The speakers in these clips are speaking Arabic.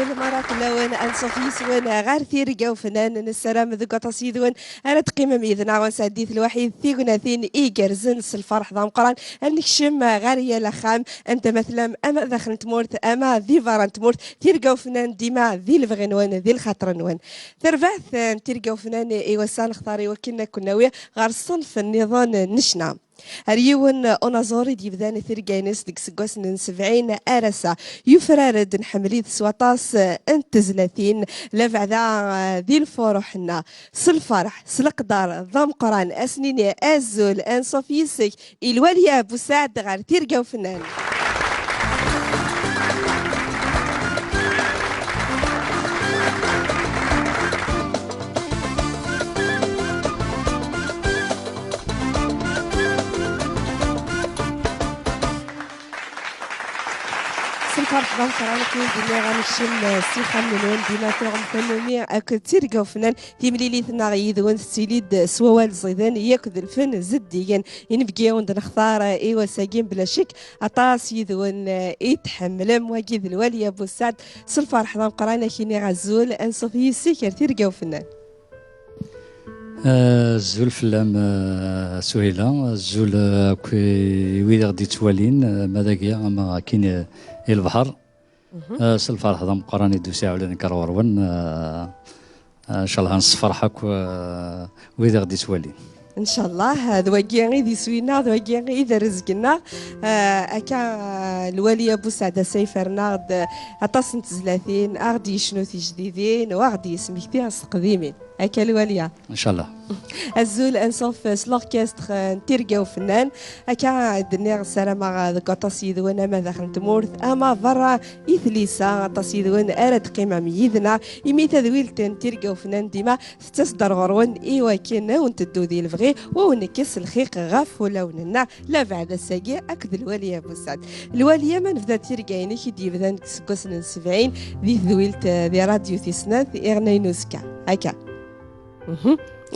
المرأة كلون أن صفيس وين غير ثيرقا وفنان السلام ذو قطاسيد وين أنا تقيمة ميدنا وساديث الوحيد ثيقنا ثين إيجر زنس الفرح ضام قران أنك شم غارية لخام أنت مثلا أما دخل تمورت أما ذي فارن تمورت ثيرقا وفنان ديما ذي الفغنوان ذي الخطرنوان ثربعث ثيرقا وفنان إيوسان اختاري وكنا كناوية غير الصنف النظام نشنا اليون أنازوري ديبدان ثيرجاينس ديك سكوسن 70 أرسا يفرارد نحمليد سواطاس انتزلاتين لفعدا ذي الفرحنا سلفرح سلقدار ضم قران أسنين أزول أنصفيسك الوالية أبو سعد غير ثيرجا وفنان فرحان كرانك ديما غنشم سيخان من وين ديما تغم فنوني كثير جو فنان تيمليلي ثناغيد وين ستيليد سوال زيدان ياكد الفن زديا ينبقي وند نختار ايوا ساقين بلا شك عطاس يدون يتحمل مواجد الوالي ابو سعد سلفا رحضان قرانا كيني غزول ان صوفي سيكر كثير جو فنان زول فلام سهيلة زول كي ويدغ دي توالين ماذا كيا ما كاين البحر سلفا هذا مقارنة دوسي على نكروروان ان شاء الله نصفر حك ويدغ دي توالين ان شاء الله هذا وجيغي دي سوينا هذا وجيغي اذا رزقنا اكا الوالي ابو سعد سيفرنا عطاس نتزلاثين اغدي شنوثي جديدين واغدي اسمي كثير قديمين هكا الوالية ان شاء الله الزول انصوف سلوركستر نتيرقا وفنان هكا دنيا السلامة قطاسيد وانا ما داخل تمورث اما برا اثليسا قطاسيد وانا ارد قيمة ميدنا يمي تذويلت نتيرقا وفنان ديما تصدر غروان ايوا كينا ونتدو ذي الفغي ونكس الخيق غاف ولوننا لا بعد الساقي اكد الوالية ابو سعد الوالية ما نبدا تيرقايني كي ديبدا نكسكوسن 70 ذي ذويلت ذي راديو تيسناث اغنينوسكا هكا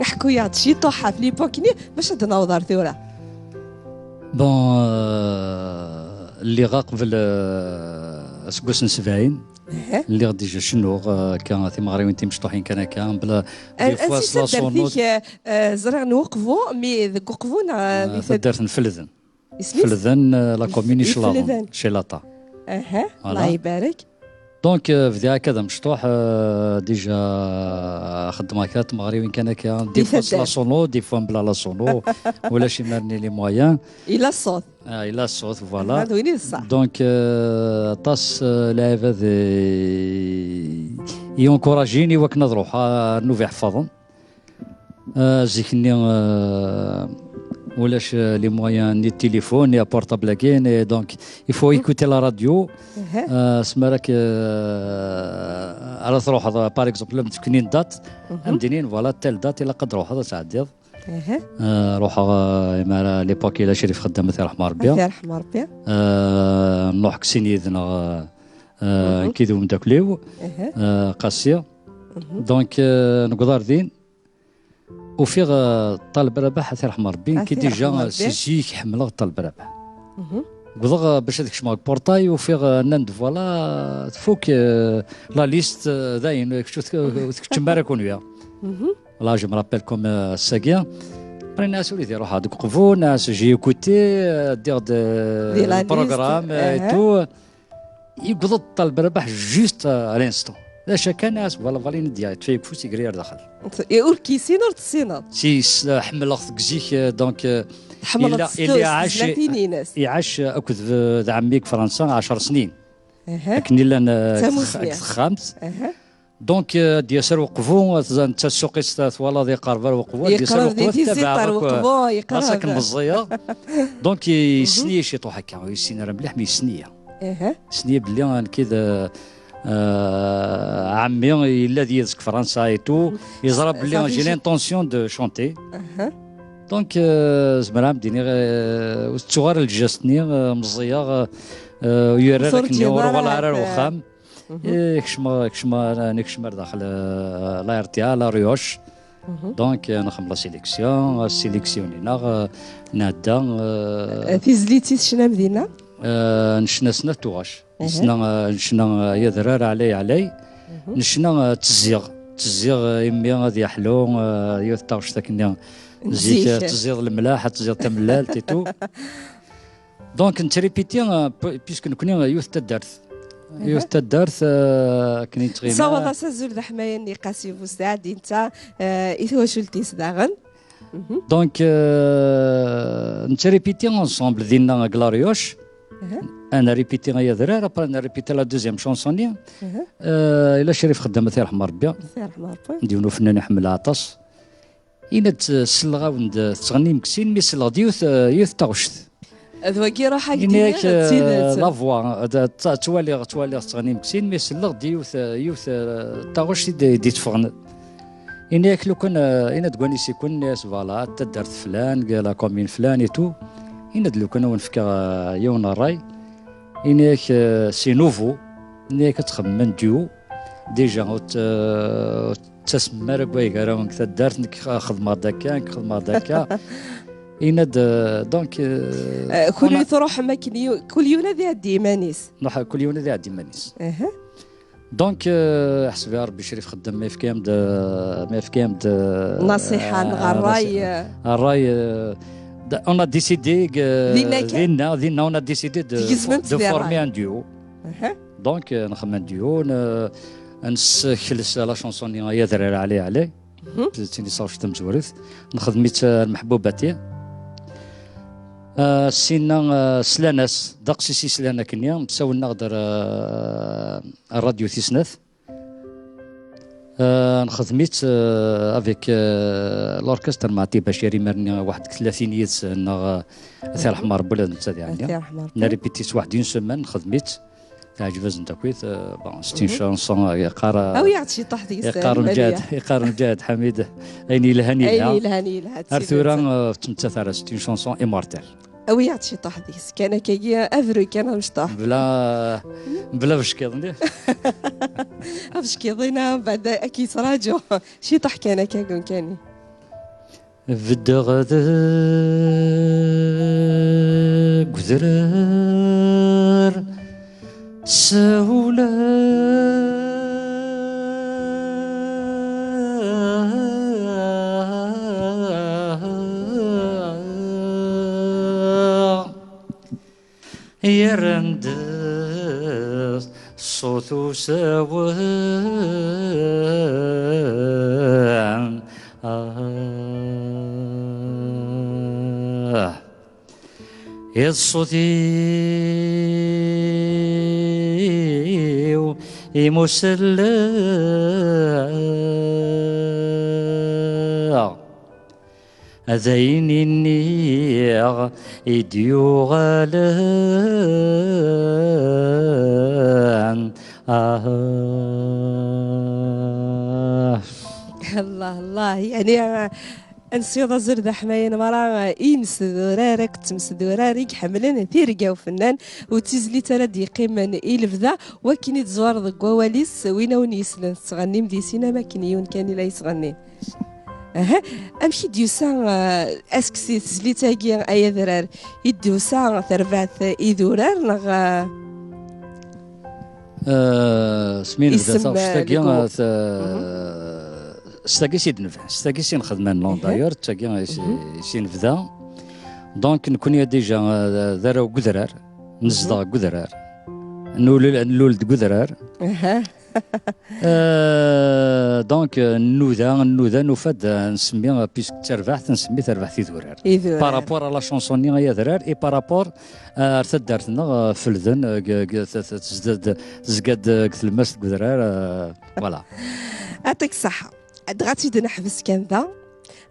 نحكوا يا شي طوحه في ليبوكني باش تنوضر ثوره بون اللي قبل سكوسن 70 اللي غادي يجي شنو كان في مغربين مشطوحين كان بلا دي فوا صلاصونوت زرع نوقفوا مي وقفونا درت نفلذن فلذن لا كوميني شلاطه الله يبارك دونك في هكذا مشطوح ديجا خدمات مغربيين كان دي فوا لا سونو دي فوا بلا لا سونو ولا شي مرني لي مويان الى الصوت الى الصوت فوالا هذا وين الصح دونك طاس لاعب يونكوراجيني وك نروح نوفي يحفظهم زيكني ولاش لي مويان ني التليفون ني بورطابل كاين دونك يفو ايكوتي لا راديو سمارك على تروح باغ اكزومبل متكنين دات مدينين فوالا تيل دات الا قد روح هذا تعديض روح مع ليبوك الى شريف خدام مثل رحمه ربي نروح كسينيدنا نكيدو مداكليو قاسيه دونك نقدر دين وفي طالب رباح حتى رحمه ربي كي ديجا سيجي يحمل طالب رباح قضغ باش هذاك شمال بورتاي وفي نند فوالا تفوك لا ليست داين كنت مباركون ويا والله جو مرابيل كوم الساقيه بري ناس وليدي يروح هذوك وقفوا ناس جي كوتي دير البروغرام تو يقضى طالب رباح جوست على الانستون لا شك ناس فوالا فالين ديال تفيك فوسي كرير داخل يقول كيسين ولا تسينات سي حمل اخذ زيك دونك اللي يعاش اكد ذا عميك فرنسا 10 سنين لكن الا خامس دونك ديسر وقفوا انت السوق فوالا ذي قربر وقفوا ديسر وقفوا راسك مزيه دونك يسني شي طو هكا يسني راه مليح مي يسنيه سنيه بلي كذا عمي الذي يزك فرنسا ايتو يزرب بلي جي لانتونسيون دو شونتي دونك زمرا مديني الصغار الجاستني مزيه يوريك نور ولا راه وخام كشما نكشمر داخل لا ارتيا لا ريوش دونك نخدم لا سيليكسيونينا نادا في زليتي شنا مدينه نشنا سنه توغاش نشنا يا ذرار علي نشنا تزيغ يمي غادي يحلو يوث طاوش تاكني زيك تزيغ الملاح تزيغ تملال تيتو دونك نتريبيتي بيسك نكوني يوث تدارث كني تغيب صوت سازول ذا حمايه نقاسي بوسعد انت واش قلتي صداغن دونك نتريبيتي انصومبل ديالنا كلاريوش انا ريبيتي غيا درار ابرا انا ريبيتي لا دوزيام شونسوني الا شريف خدامه الله يرحم ربي نديرو فنان يحمل عطس إنا تسلغا وند تغني مكسين مي سلغ يوث تاغشت ذوكي روح هكذا إنك لافوا توالي تغني مكسين مي سلغ يوث تاغشت دي تفغن إنك لو كان إنا تقولي سيكون الناس فوالا تدارت فلان لا كومين فلان ايتو إنا لو كان ونفكر يوم الراي إنك سي نوفو إنك تخمم ديو ديجا تسمى ركواي كرا تدارت نك خدمة داكا إند دونك كل تروح ماكن كل يوم ذي عدي مانيس نروح كل يوم ذي عدي مانيس دونك حسب يا ربي شريف خدام ما في كام نصيحة الراي on a décidé on a décidé de former un duo donc نخدم un duo نسخلس لا شونسون يا ذراري علي تيني صافي تمزورث نخدميت المحبوباتي سينا سلاناس داقسيسي سلانا كنيا مساولنا نقدر الراديو تيسناث نخدميت افيك لوركستر مع تي بشيري مرني واحد 30 يس الله يرحم ربي انت يعني نريبيتيت واحد سيمين خدميت تعجبز نتاكويت بون ستين شانسون يقارا او يعطي طحدي يقارن جاد حميد ايني الهني لها ارثورا تمثل 60 شانسون امورتال او يعطي طحدي كان كي افري كان مشطح بلا باش كيظني باش كيظينا بعد اكيد راجو شي طح كان كاني فدا غدا قدرار سهولة يرندس صوت سوان الصوتي مسلا ذين النيغ إديو غالان الله يعني انسيض زرد حماين مرا إنس ذرارك تمس ذرارك حملنا ثيرقا وفنان وتزلي تردي قيمة إلفذا وكني تزوار ذا قواليس وينا ونيسلن تغني مدي سينما كنيون كان لا يتغني امشي ديوسان اسك سي تزلي تاكي اي ذرار يديوسان ثربات ايذورار نغ سمين بدا ستاكي سيد نفع ستاكي سي نخدم لون دايور تاكي سي نفذا دونك نكون ديجا ذرا وقدرار نزدا قدرار نولد قدرار دونك النوذا نفد نسمي بيسك تربحت نسمي تربحت ذرار بارابور على شونسوني يا ذرار اي بارابور ارتدارتنا فلذن تزداد كثلمس ذرار فوالا يعطيك الصحة غاتي نحبس كان ذا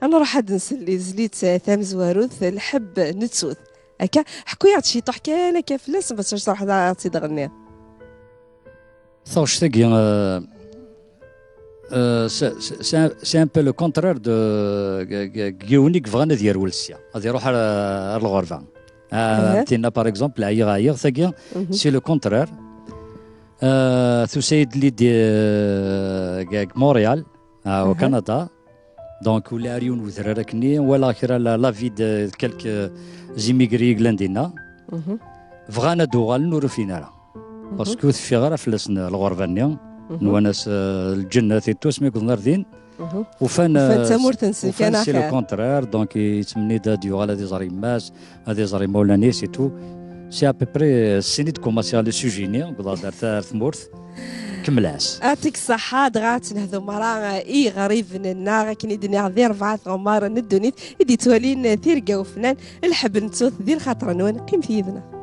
انا راح نسلي زليت ثامز واروث الحب نتسوث هكا حكوا يعطي شي طح كان كافلاس باش راح تعطي تغني صوش تاكي سي ان بو لو كونترير دو كيونيك فغانا ديال ولسيا غادي يروح على الغرفه تينا باغ اكزومبل عيغ ثاكي سي لو كونترير سيد لي دي مونريال او كندا دونك ولا ريون وذراركني ولا كرا لا في دو كالك زيميغري غلاندينا فغانا دوغال نورو فينا باسكو في غير فلسنا الغربه نيا نونس الجنه توس مي كنا ردين وفان تمور تنسي كان سي لو كونترير دونك يتمني ديو على دي زريماس هذه زري مولاني سي تو سي ابري سينيت كوماسي على سوجيني قضا دار ثمورث كملاس يعطيك الصحة دغات نهضو مرا اي غريب لنا كني دنيا ذي 4 عمار ندونيت يدي توالين ثيرقا وفنان الحب نتوث ذي الخاطر نوان قيم في يدنا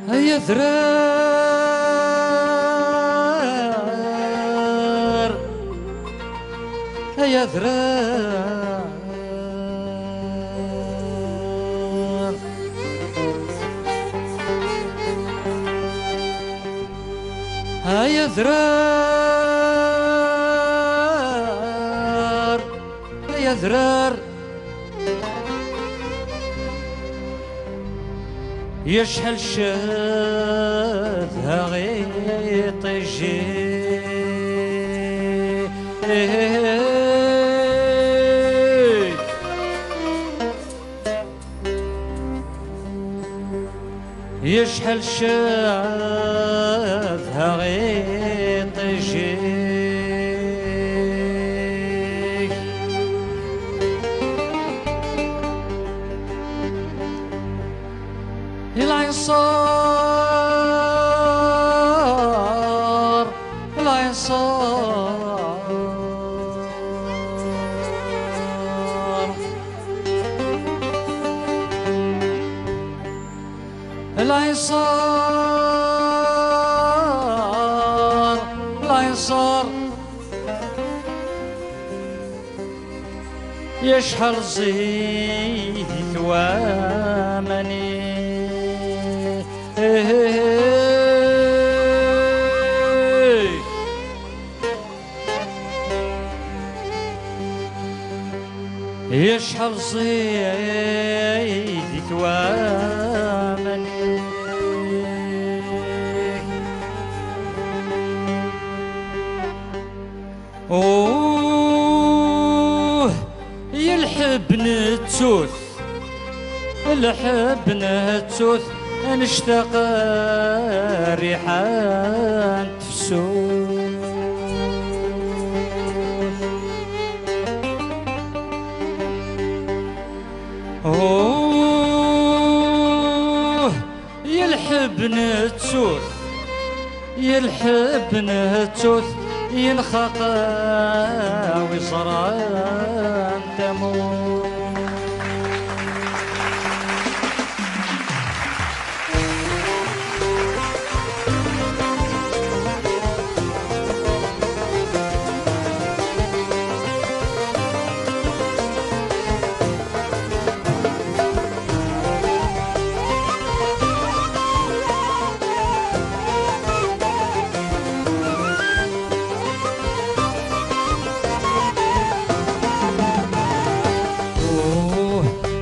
هيا ذرار هيا ذرار هيا ذرار هيا ذرار يشحل شاذها غيط يجي يشحل شاذها غيط يجي العصار العصار العصار العصار يشحل زيت وامني يشحل زيت وامني اوه يلحب نتوث الحب نتوث نشتاق ريحان تفسوس اوه يلحب نتوث يلحب نتوث ينخاق وصران تموت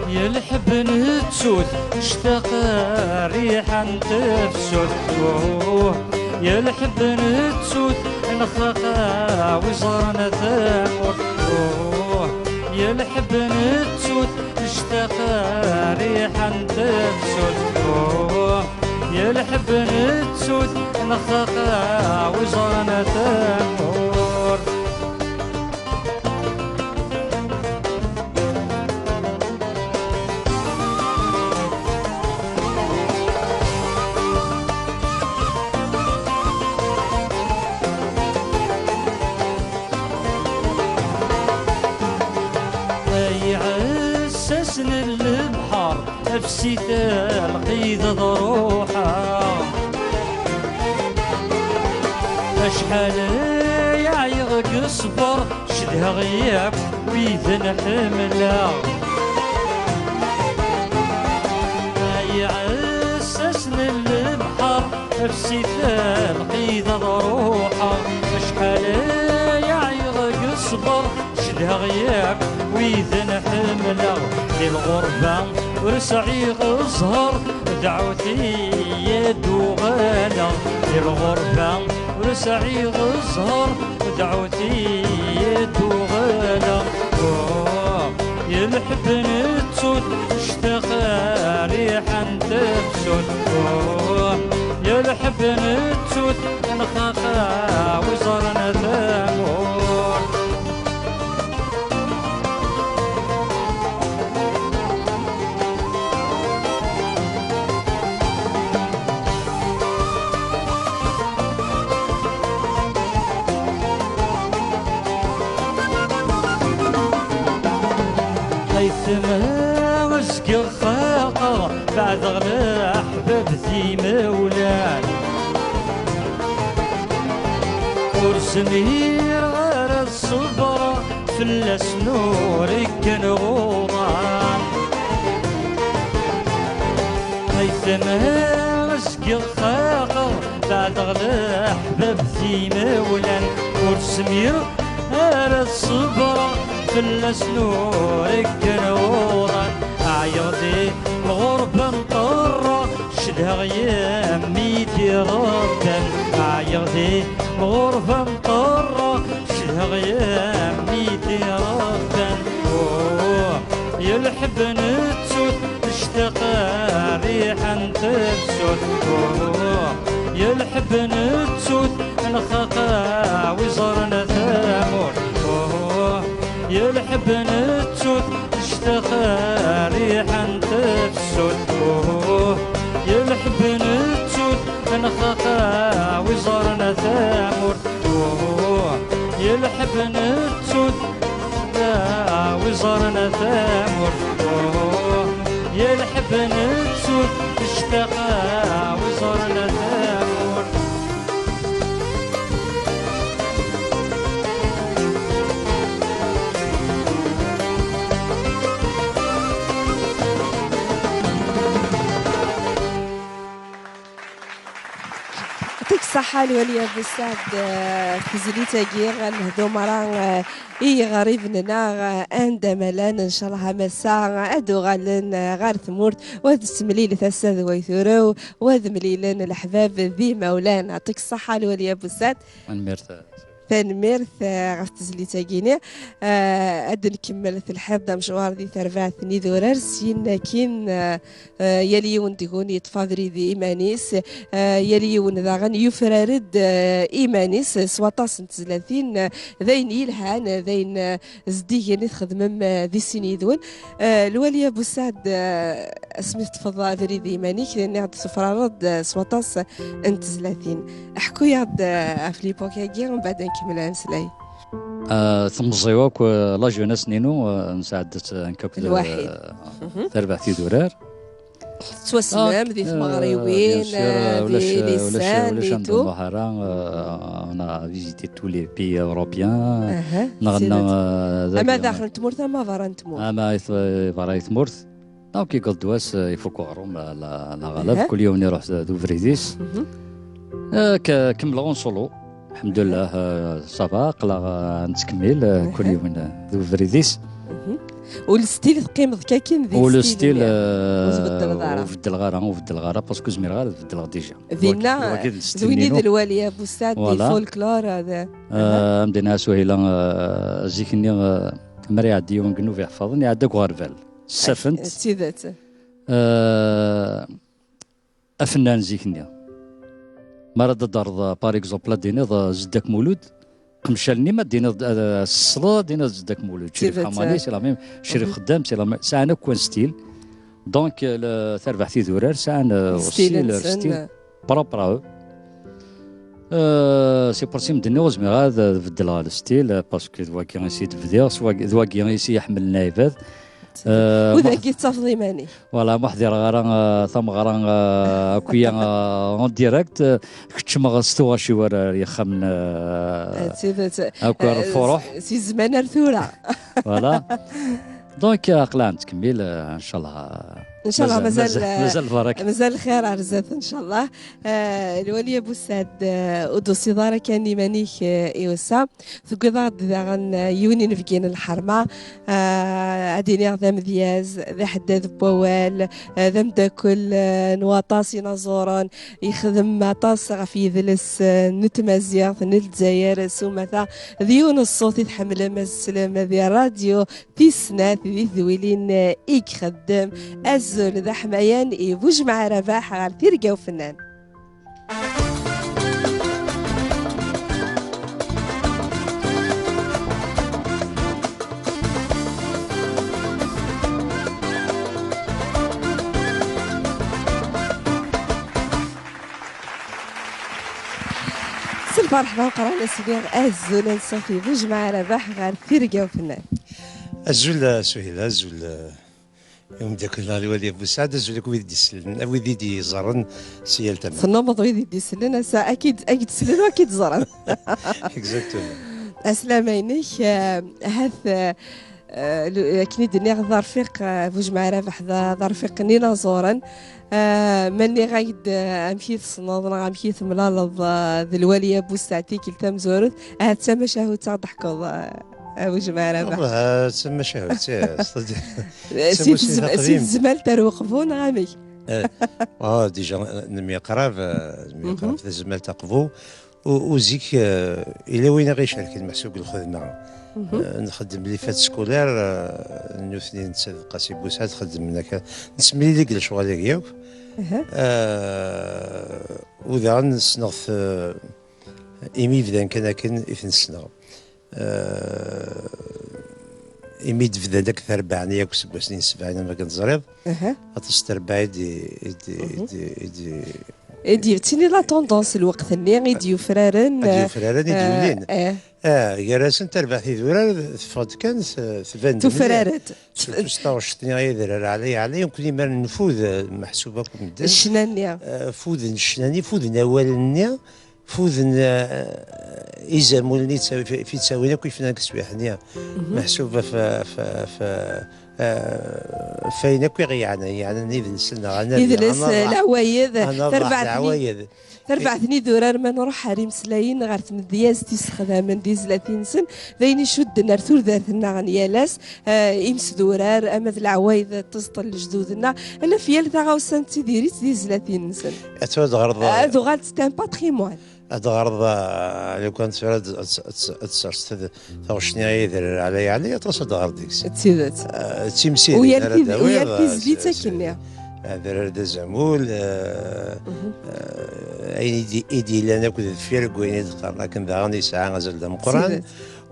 يلحب نتسوث اشتاق ريحا تفسد يلحب نتسوث نخاقا وزارنا ثامر يلحب نتسوث اشتاق ريحا تفسد يلحب نتسوث نخاقا وزارنا ثامر عسسن البحر افسيتا القيد ضروحه اشحال يعيغ صبر شدها غياب ويذن حمله عسسن البحر افسيتا القيد ضروحه اشحال يعيغ صبر شدها غياب ويذن حمله للغربة ورسعي الزهر دعوتي يدو غانا للغربة ورسعي الزهر دعوتي يدو غانا نتوت نخاقا وزرنا ثامور حيثما مسك خاقة بعد غلا أحباب ذي مولان ورسمي غير الصبر في الأسنور كان غوران حيثما مسك خاقة بعد غلا أحباب ذي مولان ورسمي غير الصبر في الأسنور كنورا عيضي الغربة مطرة شدها غيام ميتي ربا عيضي الغربة مطرة شدها غيام ميتي ربا يلحب نتسوت تشتاق ريحا تبسوت يلحب نتسوت نخاقا وزرنا ثامور يلحب نتسوت تشتاق ريحا تبسوت يلحب نتسوت نخاقا وزرنا ثامور يلحب نتسوت وزرنا ثامور يلحب نتسوت تشتاق وزرنا ثامور يعطيك الصحة الولي أبو سعد في زليتا نهدو مرة غريب لنا عندما لان إن شاء الله مساء أدو غالن غار ثمورت وهذا السمليل ثلاثة ويثورو وهذا مليلن الأحباب ذي مولانا يعطيك الصحة الولي أبو سعد تنميرث غف تزليتا كيني أد نكمل في الحظ مشوار ذي ثربع ثني ذورار سين كين يليون تكون يتفاضري ذي إيمانيس يليون ذاغن يفرارد إيمانيس سواطاس نتزلاتين ذين يلهان ذين زديجني تخدم ذي سنيدون الولي أبو سعد اسمي تفضل ذري ذي إيمانيك لأن عاد سفرارد سواطاس نتزلاتين احكوا ياد أفليبوكا كي ومن بعد نكمل أمسلاي ثم زيوك لا جوناس نينو نساعدت نكوك الواحد تربع في دورار توسلم ذي المغربين ذي لسان ولاش ندو بحرا انا فيزيتي تو لي بي اوروبيان نغنى اما داخل تمورث اما فرا تمورث اما فرا تمورث دونك كي قلت واس يفوكو عروم لا غالب كل يوم نروح دو فريديس كملوا سولو الحمد لله صافا قلا نتكمل كل يوم ذو فريديس والستيل قيم كاكين ذي والستيل وفد الغاره باسكو زمير غير فد الغاره ديجا ذينا ذويني ذي الوالي ابو سعد دي الفولكلور هذا عندنا سهيله زيكني مريع ديون كنو في حفظني عندك غارفال سفنت سيدات افنان زيكني مرض دار بار اكزومبل دينا زدك مولود قمشالني ما دينا الصلاة دينا زدك مولود شريف حماني سي لا ميم شريف خدام سي لا ميم ساعنا كوان ستيل دونك تربح في ذورار ساعنا ستيل برابرا سي بارسي مدني وزمي غاد بدل الستيل باسكو دوا كي غيسي تبدير سوا دوا كي غيسي يحمل النايفات وذاك يتصفضي ماني فوالا محضر غاران ثم غاران كويا اون ديريكت كتشما ستوا شي ورا يخمن اكو الفروح سي زمان رثوره فوالا دونك اقلام تكمل ان شاء الله ان شاء الله مازال البركه مازال الخير عرزات ان شاء الله الولي ابو سعد ودو صداره كان يمانيك ايوسا ثقضات ذا يوني نفكين الحرمه عديني ذا مذياز ذا حداد بوال ذا مداكل نواطاسي نزوران يخدم طاس في ذلس نتمازيغ نلتزاير سومثا ذيون الصوت يتحمل السلام ذي الراديو في سنات ذي ذويلين ايك خدام الزول ذا حمايان بوج مع رباح غير تيرقا وفنان الفرح ذا وقرانا سيدي الزول نصافي بوج مع رباح غير ثيرقا وفنان الزول سهيلة الزول يوم داك النهار الوالي بوسعد الزول ويدي يسلن ويدي يزرن سيال تمام في النمط ويدي يسلن اكيد سلن واكيد زرن اكزاكتومون اسلامينك هاث كني دنيا ظرفيق بوج مع رباح ذا ظرفيق نينا زورا ماني غايد امشيت صنادنا امشيت ملالض ذي الواليه بوسعتي كلتا مزورث تسمى شهوة تضحكوا بوج مع رباح والله تسمى شهوة سيد الزمال تروقفون غامي ديجا نمي قراب في الزمال تقفو وزيك الى وين غيشارك المحسوب الخدمه نخدم لي فات سكولير نوثني نتسد قاسي بوسعد خدم نسمي لي كل شغل ياك وذا نسنغ ايمي بدان كان اثن سنه إيمي دفدا داك ثربعني ياك سبعين سبعين ما كنتزريض غتستربعي دي تيني لا توندونس الوقت اللي غيديو فرارن يديولين يا راسن تربع في ذورا فاد كان ثبان تفرارت 26 يدرر علي يمكن يمر النفوذ محسوبه كم الشنانية فوذ الشناني فوذ اولنيا فوذ إذا مولني في تساوينا كيف نكسبحنيا محسوبة فين كي غيعنا يعني نيذ السنة نيذ العوايد تربع ثني دورار ما نروح حريم سلاين غارت من دياز تيسخذها من دي 30 سن ذين يشد نرثور ذاتنا غنيالاس إمس دورار أما ذي العوايد تسطل لجدودنا ألا فيال ثا غاوسان تيديريت دي 30 سن أتود غرض هذو غالت ستان باتريموان هذا غرض لو كانت فراد تصرت ثوشني يدير علي تصد غرض ديكس تسيدات تيمسيل ويا زليتا كنيا هذا رد زعمول ايدي لنا كذا فيرق وين ذكرنا كن ذا غني ساعه غزل دم القران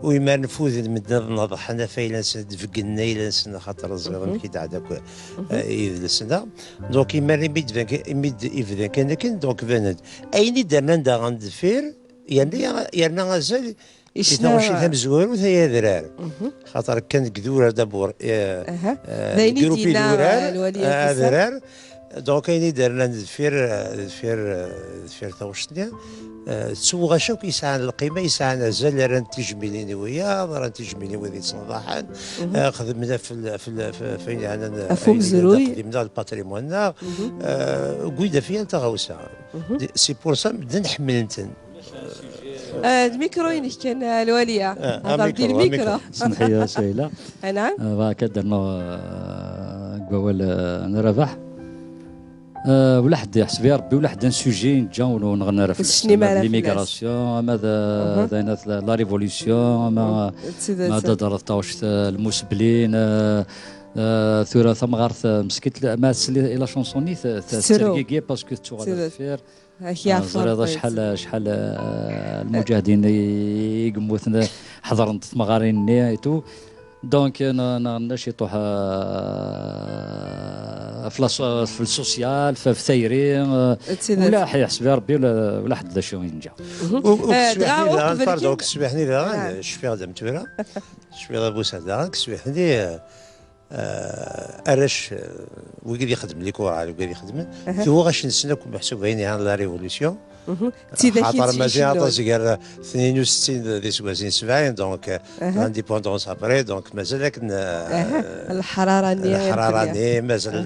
ويما نفوذ مدنا نضح انا فايلا دفقنا الى سنه خاطر صغير كي تعداك اذ السنه دونك يما يمد يفدا كان دونك بنات اين درنا دا غندفير يعني غازال يشنا شي ثم زوار وثا درار خاطر كان كذور دابور جروبي درار دونك كاين درنا دفير ثوشتنا تسوغ شوك يسعى القيمه يسعى زال راه تجميلين ويا راه تجميلين وذي تصنضحان خدمنا في فين انا فوق زروي قدمنا الباتريمون قيده فيها تغوسه سي بور سا بدنا نحملنتن الميكرو ينك كان الواليه هضر ديال الميكرو سمحي سهيله نعم كدرنا قوال انا ربح ولا حد يحسب يا ربي ولا حد ان سوجي نجا ونغنى راه في ليميغراسيون ماذا لا ريفوليسيون ماذا درت المسبلين ثورة ثم غارث مسكت ما تسلي الى شونسوني تسرقي باسكو تشوغ فير هذا شحال المجاهدين يقموثنا حضرت مغارين نيتو دونك نشيطوها في السوسيال في ثيرين ولا حيحسب يا ربي ولا حد ذا شو ينجا دونك سبحني ذا شفيغ دم تورا شفيغ بوسا ذا كسبحني اراش ويقدر يخدم لي كورة ويقدر يخدم هو غاش نسناكم محسوب عيني عن لا ريفوليسيون خاطر مازال طازيكار 62 دي 70 دونك لانديبوندونس ابري دونك مازال لكن الحراره النيه مازال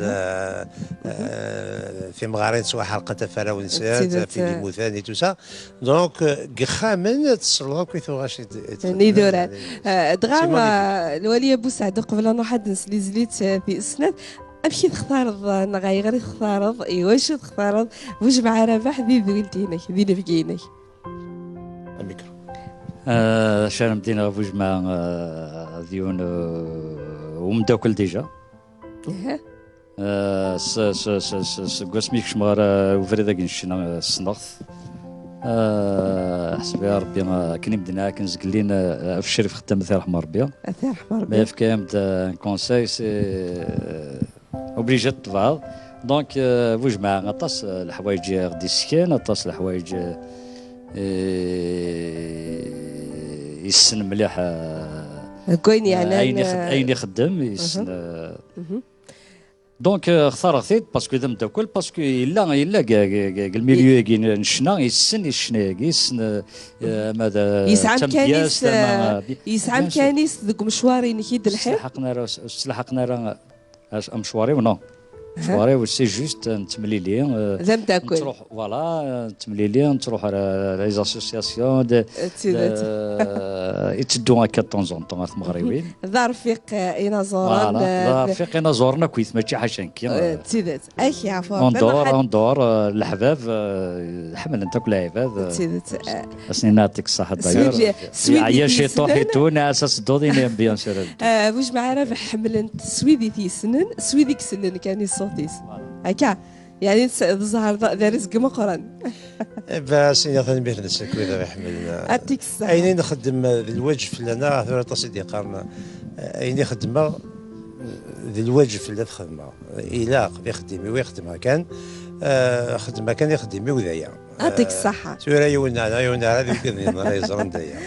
في مغارين سوا حلقه تفارا ونسات في ليموثاني تو سا دونك خامن تصلوا كيفاش غاش نيدوران دغام الواليه بوسعد قبل ان واحد نسلي زليت في اسناد امشي تختارض نغير تختارض واش تختارض واش مع رباح ذي ذويلتينك ذي نفقينك الميكرو شان مدينة فوج مع ديون ومداكل ديجا قسميك شمار وفريدا كنشنا السنغث حسبي يا ربي كني بدنا كنزقلين في الشريف خدام ثير حمار ربي ثير حمار ربي ما في كام كونساي سي اوبليجي تطبع دونك فوج مع غطاس الحوايج غدي السكان غطاس الحوايج يسن مليح كوين يعني اين يخدم يسن دونك اختار غثيت باسكو ذا مداكل باسكو الا الميليو كي نشنا يسن ماذا يسعى كانيس ذوك مشواري نكيد الحين سلحقنا راه مشواري ونو مشواري سي جوست نتمليلي ذا مداكل تروح فوالا نتمليلي تروح لي زاسوسياسيون يتدو هكا طون زون طون المغربيين ذا رفيق اين زوران ذا رفيق اين زورنا كويس ماشي حاشا كي تيدات اكي عفوا ندور الحباب حمل انت كل عباد تيدات اسني نعطيك الصحه داير عيا شي طوحيتون اساس دودين بيان سور واش معنا حملت سويدي تيسنن سويدي كسنن كان صوتيس هكا يعني الظهر ذا رزق مقرن بس انا بين السكوي ذا يحملنا اتيك الصحه اين نخدم الوجه فلنا ثورة تصدي قارنا اين يخدم ذي الوجه في اللي خدمه الى يخدمي ويخدمها كان خدمه كان يخدمي وذايا اتيك الصحه سورة يونا هذه كذا يزرن دايا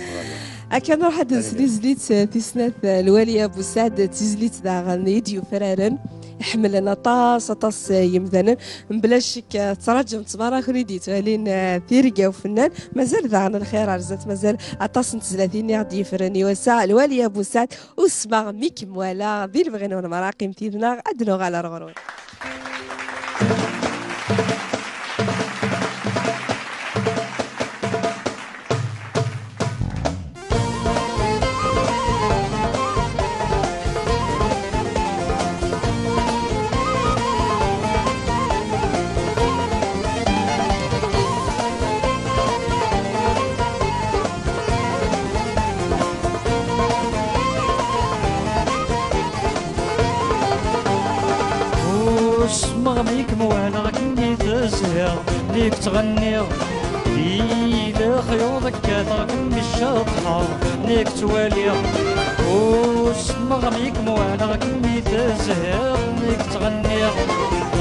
كان راح زليت تيسنات الواليه بوسعد تزليت ذا غني ديو فرارن يحمل لنا طاس يمذنن بلاش تراجم تبارك ريديت ولين ثيرقا وفنان مازال ذا عن الخير عرزت مازال طاس 30 غادي يفرني وساع الواليه بوسعد وسمع ميك موالا ذي بغينا مراقم تيدنا ادنو على رغرون مغميك موالا كني تزهر ليك تغني إلى خيوطك كاتر كمي الشطحة ليك توالي مغميك موالا كني تزهر ليك تغني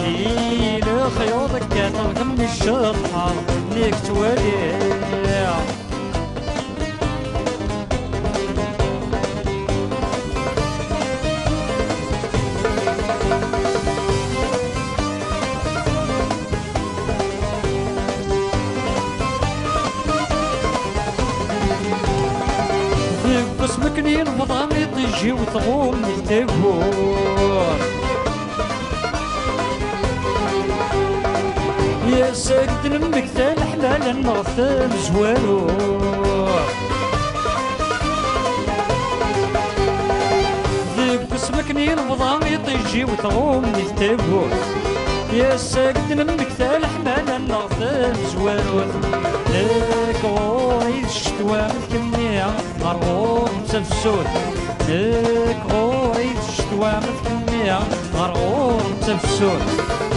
إلى خيوطك كاتر كمي الشطحة ليك توالي مسمكنين فضامي طيجي وثغوم التقور يا ساكت المكتال حلال النغث مزوالو ذيك مسمكنين فضامي طيجي وثغوم التقور يا ساكت المكتال حلال النغث مزوالو ليك غوري الشتوى متكمية غرغور متفسود ليك غوري الشتوى متكمية غرغور متفسود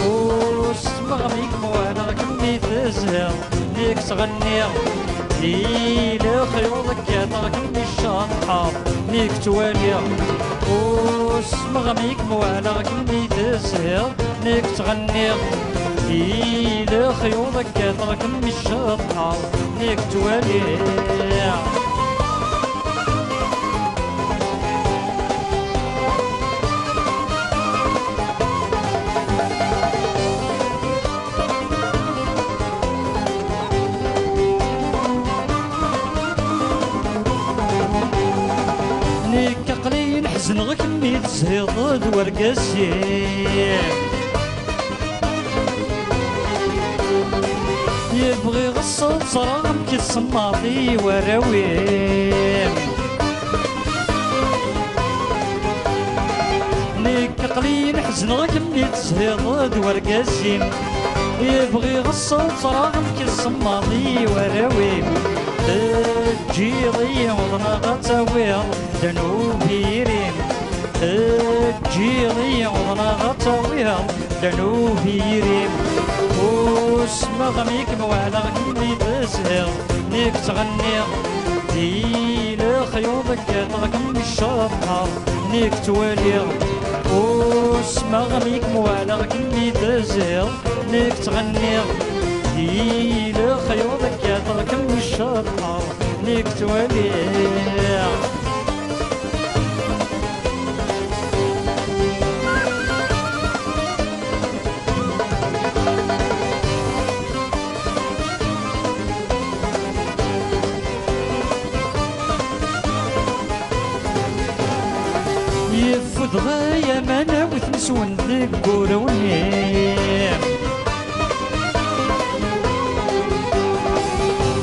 وسمغميك موالا كمي تزهر ليك تغني إلى خيوطك كاتر كمي الشطحة ليك توالي وسمغميك موالا كمي تزهر ليك تغني إلى خيوطك كاتر كمي الشطحة ليك توالي ليك قليل نحزن غير كمي تزهيض ورقاسي يبغي غصة صرام كي الصماطي وراويم ليك قليل حزن غكمي تزهيض ورقاسيم يبغي غصة صرام كي الصماطي وراويم تجيضي وضنا غتاوير دنوبيريم تجيضي وضنا غتاوير دنوبيريم وسمغميك موالا كمي تزهر ليك تغني إلى خيوطك كاتر كمي الشطحة ليك توالي وسمغميك موالا كمي تزهر ليك تغني دي لخيوطك يا تركم الشطر نيك توالي يفوت غاية ما ناوت نسون ذيك ونيم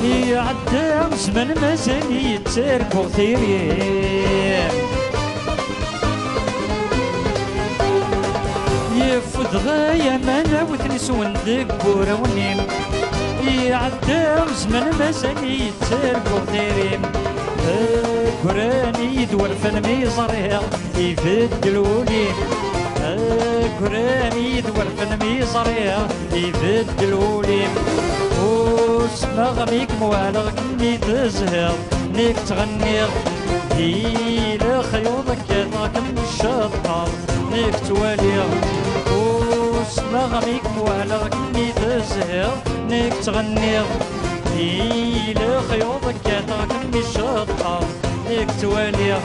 يعدى زمن مازال يتسارك وغثيرين يفوت غاية ما ناوت نسون ذيك ونيم يعدى زمن مازال يتسارك وغثيرين قراني يدور فنمي صريح يفد الولي قراني يدور فنمي صريح يفد الولي وسما غميك موالغ كني تزهر نيك تغنيغ دي لخيوطك يطاكم الشطر نيك تواليغ وسما غميك موالغ كني تزهر نيك تغنيغ دي لخيوطك يطاكم الشطر نيك تواليغ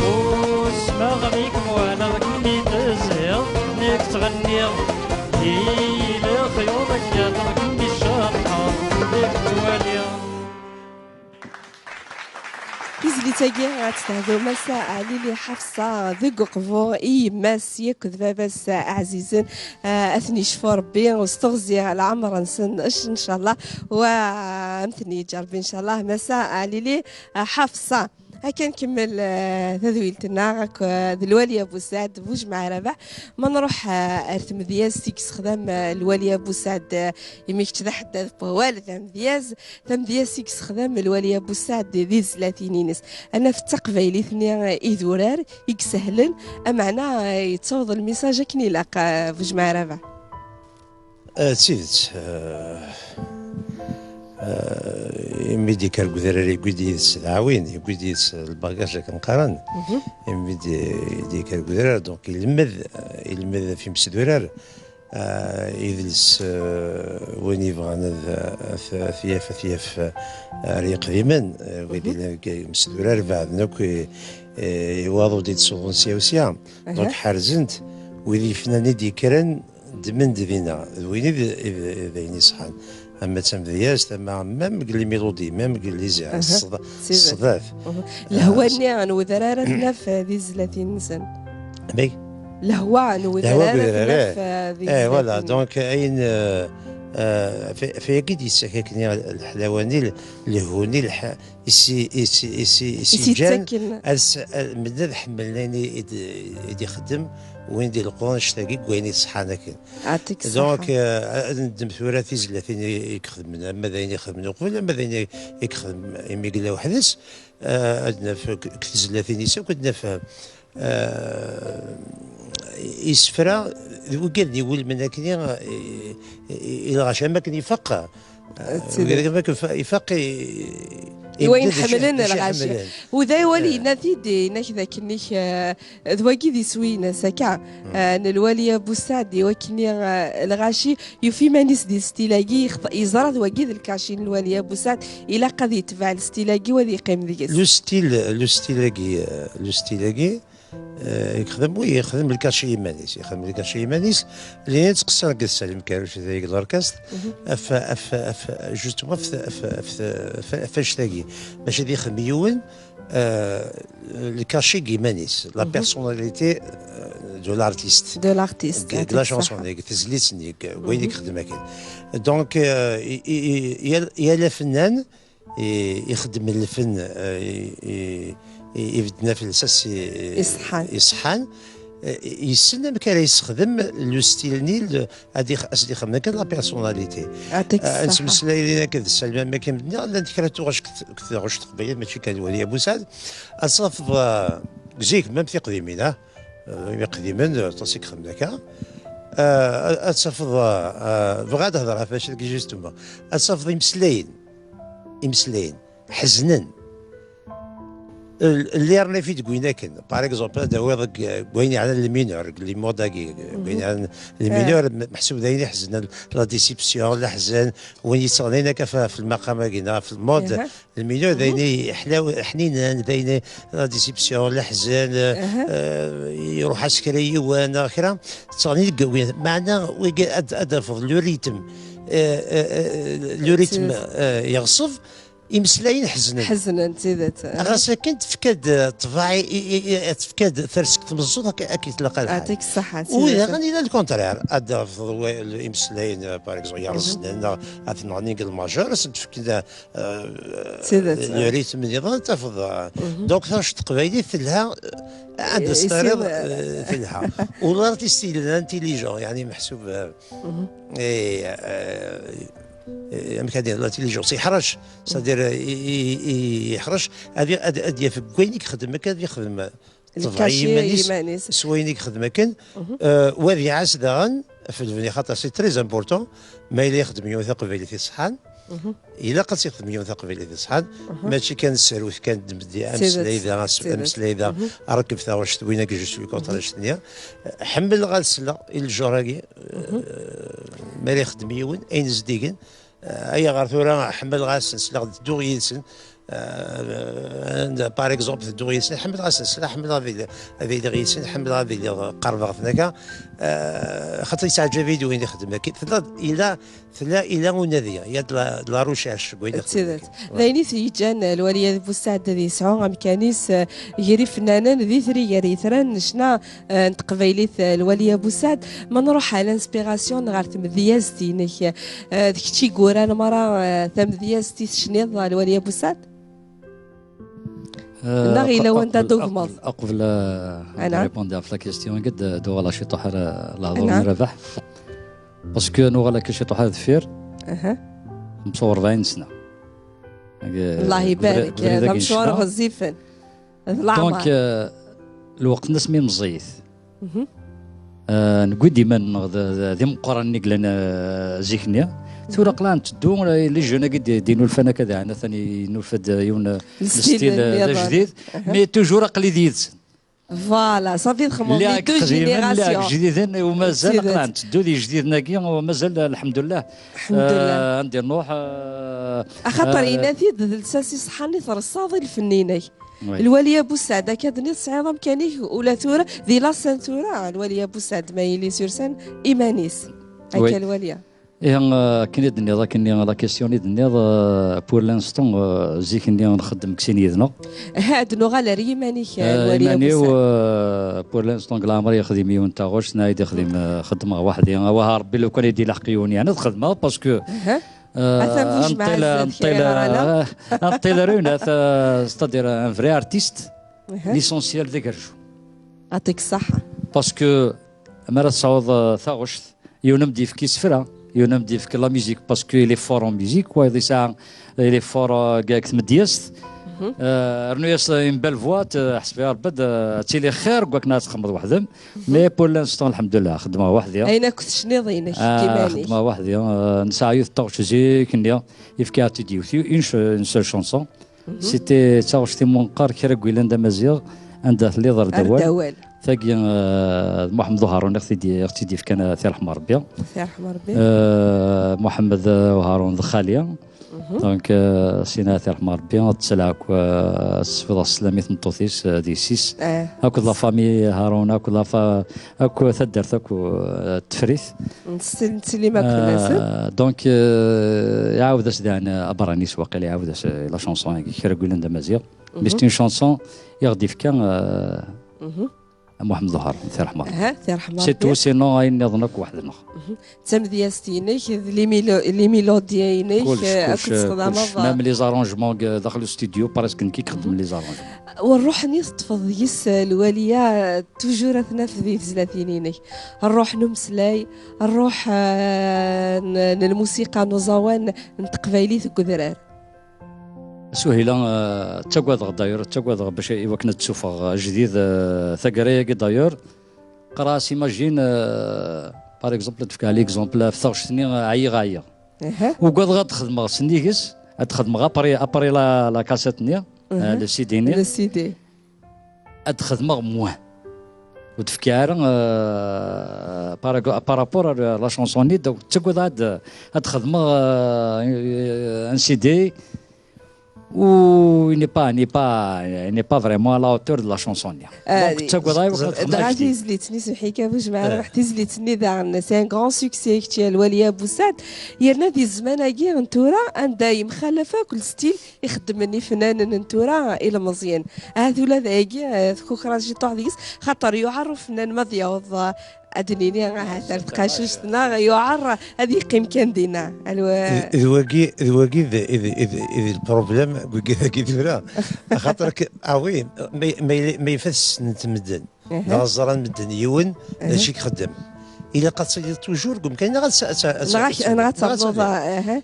وسما غميك موالغ كني تزهر نيك تغنيغ دي لخيوطك يطاكم الشطر نيك تواليغ إزلي تاقي غتستهدو مساء علي حفصة ذق قفو إي ماس يكذ باباس عزيزين أثني شفو ربي واستغزي على عمر نسن إن شاء الله ومثني جربي إن شاء الله مساء علي حفصة. هكا نكمل تذويلتنا ذي الوالي ابو سعد بوج مع ربع ما نروح ارث مذياز تيكس خدام الوالي ابو سعد يميك تذا حتى والد مذياز مذياز تيكس خدام الوالي ابو سعد ذي زلاتينينس انا في التقبيل ثني ايذورار يكسهلن معنا يتصوض الميساج كني لاقى بوج مع ربع سيدت يمدي كالقدراري قدي العوين يقدي الباكاج كنقارن يمدي كالقدرار دونك يلمذ في مسدورار يدلس وين يبغى ثياف ريق ديما ويدي مسدورار بعد نوك يواضو دي تصوغن سياوسيا دونك حارزنت ويدي فناني دي كرن دمن دينا وين إذا يصحان اما تمذياز تما مام قال لي ميلودي مام قال لي زي الصداف الهواني انا وذرارتنا في ذي 30 سنه مي الهوان وذرارتنا في ذي فوالا دونك اين في اكيد يسكني الحلواني الهوني يسي جان مدد حملني يدي خدم وين دي القران اشتاقي وين يصحانا كان دونك ندم ثلاثي زلاتين يخدم اما ذين يخدم قبل اما ذين يخدم يمي قلا وحدث عندنا في زلاتين يسا كنا في يسفرا وقال لي ول من هكني الى غاشا ما كان يفقى يفقى وين حملنا الغاشي وذا يولي نتيدي نكذا كنيك ذواقي ذي سوينا سكا الوالي ابو سعد وكني الغاشي يفي مانيس دي ستيلاقي يزرع ذواقي ذي الكاشين الوالي ابو سعد الى قد يتبع الستيلاقي وذي يقيم ذيك لو ستيلاقي يخدم الكاشي يمانيس يخدم الكاشي يمانيس اللي يتقصر قد سالم كاروش ذيك الاركاست جوستومون فاش تاقي باش هذي يخدم يون الكاشي يمانيس لا بيرسوناليتي دو لارتيست دو لارتيست دو لا شونسون ديك تزليت وين يخدم هكا دونك يا الفنان يخدم الفن يبدنا في الاساس يصحان يسنى كان يستخدم لو ستيل نيل هذه اسدي خدمنا كان لا بيرسوناليتي نسمسلا لينا كذا سلمان ما كان لا ذكرتو غاش تقبيل ماشي كان ولي ابو سعد اصاف جيك ميم في قديمين قديما تصيك خدمنا كا اتصفض بغا تهضر فاش كي جوستوما اتصفض يمسلاين حزنن اللي رانا في تقوينا كان باغ اكزومبل داوي قويني على المينور اللي موداكي قويني على المينور محسوب دايني حزن لا ديسيبسيون لا حزن وين يصغنينا كفا في المقام كينا في المود المينور دايني حنين دايني لا ديسيبسيون لا حزن يروح عسكري وانا اخرى تصغني قوي معنا ادافض لو ريتم يغصب يمسلاين حزنا زيدت غاس كنت تفكاد طباعي تفكاد ثرسك تمزوط اكيد تلقى الحال يعطيك الصحة وإذا غادي الكونترير هذا يمسلاين باغ اكزومبل يرزنا اثنا نيك الماجور تفكد لو ريتم نظام تفض دونك ثاش تقبايلي ثلها عند ستاريض ثلها والارتيستي الانتيليجون يعني محسوب كادير لاتيليجونس يحرج صدير يحرج هذه في كوينيك خدمه كاد يخدم الكاشي سوينيك خدمه كان وهذه عاس داغن في الفني خاطر سي تري امبورتون ما الا يخدم يوثق في الصحان الا قد يخدم يوثق في الصحان ماشي كان السروث كان دمدي امس ليذا ركب ثا واش توينا كي جو سوي كونتر الثانيه حمل غالسله الجوراكي ما يخدم يون اين زديكن اي غير ثورة حمل غاس نسلا دو يلسن باغ اكزومبل دو يلسن حمل غاس نسلا حمل هذه غيسن حمل هذه قرب غفناكا خاطر يتعجب فيديو وين يخدم الى ونذيه يا لا روشيرش تسدت ذايني سيجان الواليه بوسعد ذي سعو امكانيس يري فنانا ذي ثري يري ثران شنا نتقبيليت الواليه بوسعد ما نروح على انسبيراسيون غير تمديازتي نك ديكشي كوران مرة تمديازتي شنيض الواليه بوسعد نغي لو انت دوغمض قبل ريبوندي في لا كيستيون قد دوغلا شي طحر لا ربح باسكو نوغلا كي شي طحر ذفير 45 سنه الله يبارك هذا مشوار غزيفا دونك الوقت نسمي مزيث نقول ديما ذي مقرن نقلنا زيكنيا ثورة قلان تدو لي جونا قد دينو الفنا كذا انا ثاني نوفد يون الستيل جديد مي توجور قلي ديد فوالا صافي تخمم تو جينيراسيون جديدين ومازال قلان تدو دي جديد ناكي ومازال الحمد لله عندي نروح خاطر يناثي الساسي صحاني ثرصاضي الفنيني الواليه بوسعد كادني صعيد امكانيه ولا ثوره ذي لا سانتوره الواليه بوسعد مايلي سورسان ايمانيس هكا الواليه كاين النظام كاين لا كيسيون النظام بور لانستون زيك نخدم كسين يدنا هاد نوغا لا ريماني الواليه بوسعد بور لانستون كلامر يخدم يون تا غوش نايد خدمه واحد وها ربي لو كان يدي لحقيوني انا نخدمها باسكو نطيلرون ستادير ان فري ارتيست ليسونسيال ذاك الرجل يعطيك الصحة باسكو مرة تصاوض ثاغوشت يونمدي في كيس فرا يونمدي في لا ميوزيك باسكو لي فور اون ميوزيك وهذه ساعة لي فور كاك مدياست رنوياس اون بال فوا حسبي ربد تيلي خير كواك تخمض وحدهم مي بور لانستون الحمد لله خدمه وحدي اين كنت شنيضينك كيماني خدمه وحدي نسعى طاوش زيك نيا يفكا تديو اون سول شونسون سيتي تاوشتي منقار كرا كويلان مزيغ عنده اللي ضر دوال ثاقي محمد هارون اختي في كان ثير حمار ربي محمد وهارون ذخاليه دونك سينا ثير حمار ربي تسلاك السفيضه السلامي تنطوثيس دي سيس هاكو لا فامي هارون هاكو ثدرت هاكو التفريث نسلي ما كنا دونك يعاود اسدان ابراني سواقي يعاود لا شونسون كي يقول لنا مزيغ مي سي شونسون يغدي في كان محمد ظهر ثير حمار ثير حمار سي تو سينو اي نظنك وحدنا تمدياستينيك لي ميلوديينيك ميم لي زارونجمون داخل الاستوديو بارسك كي نخدم لي زارونجمون والروح نصطفض يس الواليه توجور اثنا في ذي ثلاثينينيك الروح نمسلاي الروح الموسيقى نوزاوان نتقبايلي ثكذرار سهيلة تقوى داير تقوى باش وكنا تشوفها جديد ثقريه داير قراس ايماجين باغ اكزومبل تفكا لي اكزومبل في ثاغش سنين عيا وقاد غاد تخدم سنيكس تخدم ابري لا كاسيت نيا لو سيديني لو سيدي ادخدمغ موان وتفكير بارابور لا شونسوني دونك تقعد ادخدمغ ان سي دي و n'est pas vraiment à la hauteur de la chanson. Donc غادي زليتني سمحي كابوش مع روحتي زليتني ذا سي ان غران سوكسي كتي الوليه بوسعد يرنا دي الزمان كي نتورا ان دايم مخلفه كل ستيل يخدمني فنان نتورا الى مزيان هذو لا ذاكي كوكراجي طوحديس خاطر يعرف فنان مضيوض ادنيني هذا تقاشوشنا يعر هذه قيم كان دينا الواقي اذا البروبليم كي ديرها خاطرك وي ما يفس نتمدن نهزر نمدن يون هادشي كيخدم الا قد تصير توجور قم كاين انا غتفضل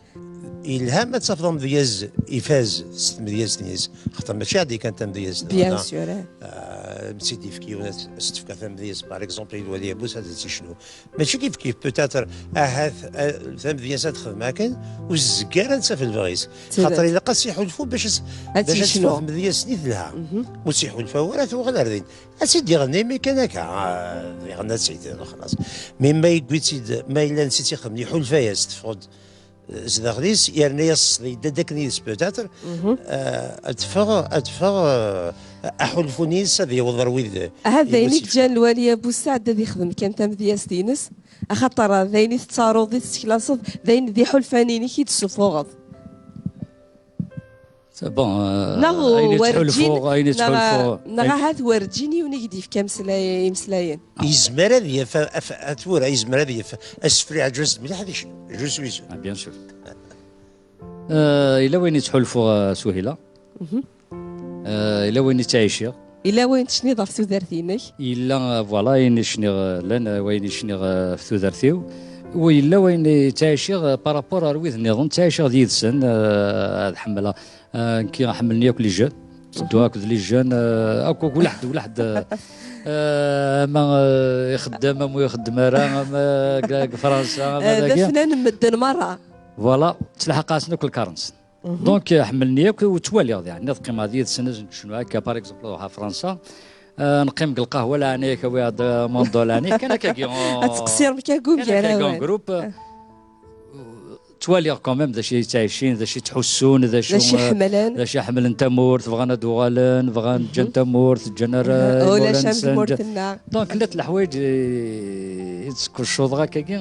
الهام تفضل مدياز يفاز مدياز نيز خاطر ماشي عادي كانت مدياز بيان سور سيدي في كيونات ستفكا فهم مدياز باغ اكزومبل الوالي بوس هذا شنو ماشي كيف بوتاتر فهم مدياز تخدم معاك والزكاره انت في الفغيس خاطر الا قاس يحلفوا باش تفهم مدياز نيت لها وسيحوا الفوره وغير ردين اسيدي غني مي كان هكا غنى سيدي خلاص مي ما يقول سيد ما الا نسيتي خدمني حلفه يا استفود زدغليس يعني يصلي داك نيس بوتاتر ادفغ احلفوني سذي وضرويد هذا ينيك جان الوالي ابو سعد ذي يخدم كان تم دياس دينس خاطر ذيني تتعرض ذي تكلاصد ذين ذي حلفانيني كي تسفوغض بون نغو ورجين نغا هاد ورجيني ونقدي في كمسلاين مسلاين يزمر هذه اتور يزمر هذه اسفري عجوز مليح هذه جوز ويز بيان سور الى وين تحلفوا سهيله الى وين تعيشي الى وين تشني ضفتو دارتينك الا فوالا ين شني لان وين شني في ثوثرتيو وإلا وين تعيشي بارابور رويد النظام تعيشي ديال السن هاد حمله كي حملني ياك لي جون دواك لي جون اكو واحد ما يخدم ما يخدم راه ما فرنسا هذا فنان مدن مره فوالا تلحق راسنا كل كارنس دونك حملني ياك وتوالي يعني نقيم هذه السنه شنو هكا باغ اكزومبل فرنسا نقيم القهوه لاني كوي موندو لاني كان هكا تقصير كاكوب كان جروب توالي كوميم ذا شي تعيشين ذا شي تحسون ذا شي حملان ذا شي حمل تمورت بغانا دوغالن بغان جن تمورت جنر ولا شمس مورتنا دونك لات الحوايج تسكر الشوط هكاكي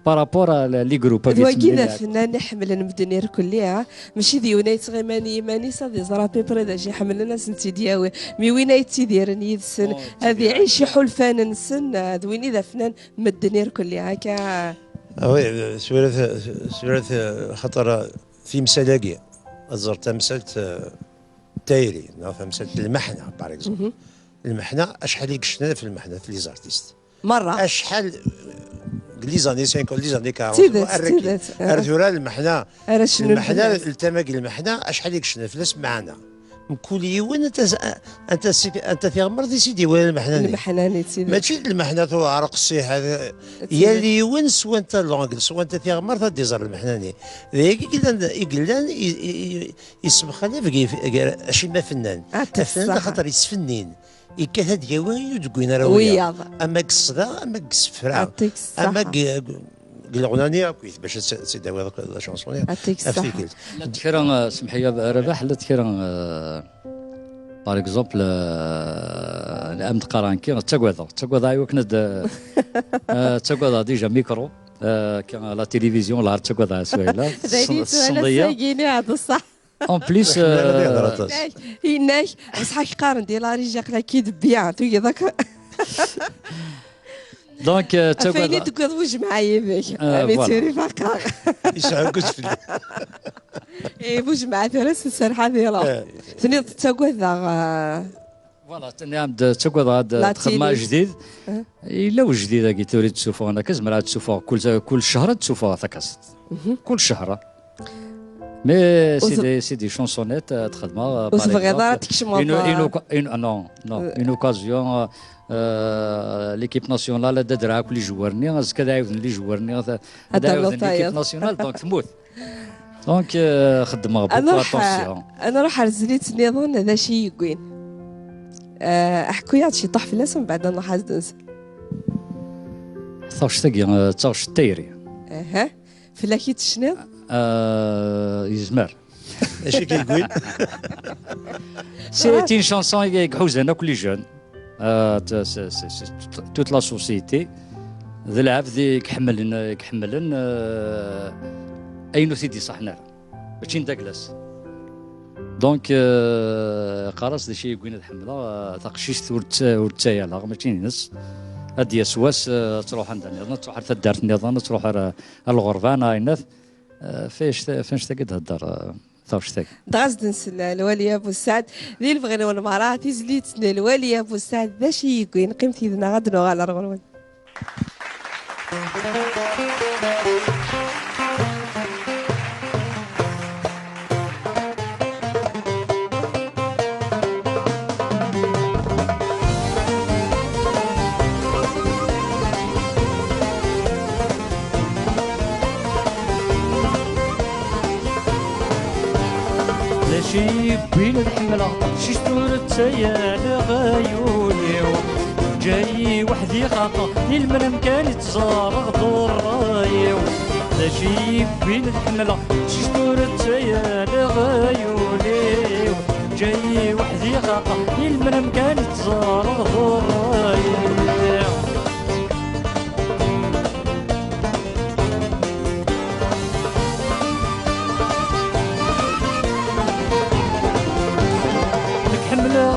بارابور لي جروب هو كذا فنان حمل المدنير كلها ماشي ديونيت غير ماني صافي زرا بيبري ذا شي حمل الناس نتي دياوي مي وين تيدير نيد السن هذه عيشي حلفان نسن هذا وين اذا فنان مدنير كلها هكا وي سورة خطر في مسالاقي زرت مسألة تايري مسألة المحنة باغ اكزومبل المحنة اشحال يقشنا في المحنة في لي زارتيست مرة اشحال لي زاني 50 لي زاني 40 تيدات ارثورا المحنة التماقي المحنة اشحال يقشنا فلاس معنا كل يوم انت في غمر دي سيدي وين المحناني سيدي ماشي المحنه تو عرق الصيح هذا يا اللي وين سوا انت لونغل سوا انت في غمر دي زر المحناني ذاك يقلان يسمخ لي اشي ما فنان الفنان خاطر يسفنين يكاد هاد يوين يدقوين راويه اما قصدا اما قصفرا اما الغنانيه كويس باش تداوي هذاك لا شونسون افتكر لا تكرا سمحي يا رباح لا تكرا باغ اكزومبل الام قرانكي تقوض ايوا كند تقوض ديجا ميكرو كان لا تيليفزيون لا تقوض سويله الصنديه هذا صح اون بليس هناك بصح قارن ديال لا ريجاك لا كيد بيان تو ذاك دونك فيني تقول وش معايا بك ميتوري فقط يسعى في اي وش معايا ثلاث سرحه ديالها ثاني تقول ذا فوالا تاني عم تقول هذا خدمه جديد الا جديده كي تريد تشوفوا انا كزمرا تشوفوا كل شهر تشوفوا تكاست كل شهر مي سي دي شونسونيت تخدمها وصفغي دارتك شمال نو اون اوكازيون ليكيب ناسيونال درها كل جوارني كذا عاود لي جوارني هذا عاود ليكيب ناسيونال دونك تموت دونك خدمه بوكو اتونسيون. انا نروح على زليت نظن هذا شي يقين احكوا يعطي شي طح في الاسم بعد انا حاز ننسى ثوش تاقي ثوش التايري في لاكيت الشنيض يزمر اش كيقول سي تين شانسون يحوزنا كل جون توت لا سوسيتي ذا العاب ذي كحملن اينو سيدي صحنا ماشي نداكلاس دونك قراص ذا شي يقولنا تحمله تقشيش ورتايا لا ماشي نس هادي سواس تروح عند النظام تروح حتى دارت النظام تروح على الغرفان اينث فاش تاكد تهضر ثوش تاك دغاز الوالي ابو سعد ذي البغينا والمراه تزليتنا الوالي ابو سعد ذا شي يقين قيمتي ذنا غد نوغ على الغرون شي بين الحملة شي شتورت يا لغيوني جاي وحدي خاطر للمنام كانت تزارغ ضرايو شي بين الحملة شي شتورت يا لغيوني جاي وحدي خاطر للمنام كانت تزارغ ضرايو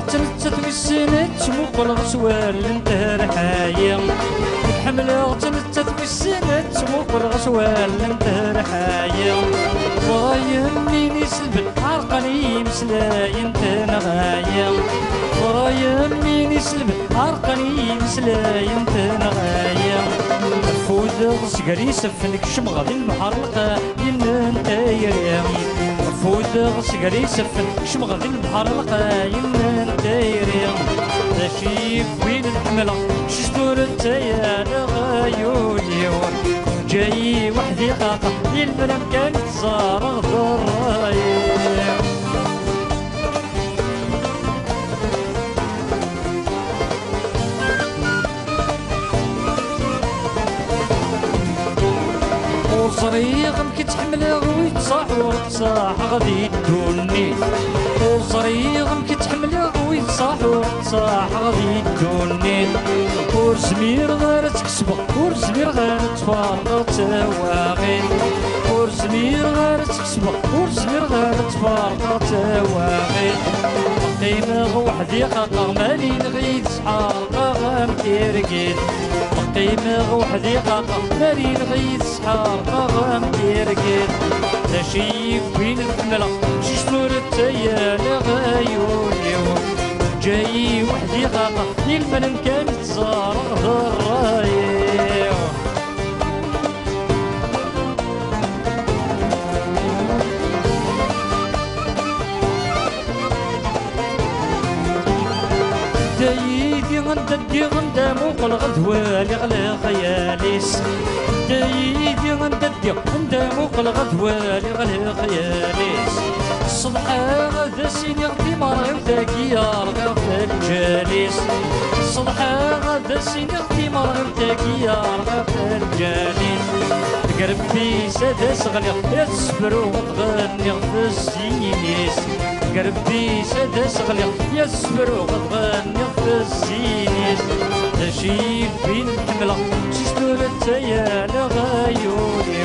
تلتت بالسنة تموق الغسوال انتهى رحايا حملة تلتت بالسنة تموق الغسوال انتهى رحايا ورايا منين سلبت عرقني مسلاي انتهى نغايا ورايا منين سلبت عرقني مسلاي انتهى نغايا فود غسقري سفنك شمغ ذي المحرقة ينا انتايا فود غسقري سفن شمغ ذي المحرقة ينا انتايا شي وين الحملة شستور انتايا لغايوني جاي وحدي قاطع للمنام كانت صارغ ضرايا وصريغ مكتحمله ويتصاح وتصاح غادي تدوني وصريغ مكتحمله ويتصاح وتصاح غادي تدوني ورسمير غير تكسبه ورسمير غير تفارق تواغي ورسمير غير تكسبه ورسمير غير تفارق تواغي قيمة وحدي خاطر مالي نغيد سحار غام تيرقيد قيمة وحدي خاطر مالي نغيد سحار غام تيرقيد تشيف بين الحملة شي شطور التايا لغايوني جاي وحدي خاطر للمنام كانت زارغ ضرايا دايدي غنددي غندامو قلغدوالي غلا خياليس دايدي غنددي غندامو قلغدوالي غلا خياليس الصبحة غدا سيني غدي مرغي وتاكي يارغا في الجاليس الصبحة غدا سيني غدي مرغي وتاكي يارغا في الجاليس قربي سادا صغلي يصبرو وتغني في السينيس قربي سادا صغلي يصبرو وتغني في السينيس تشيل بين الحملة شي شتور التايا لغايوني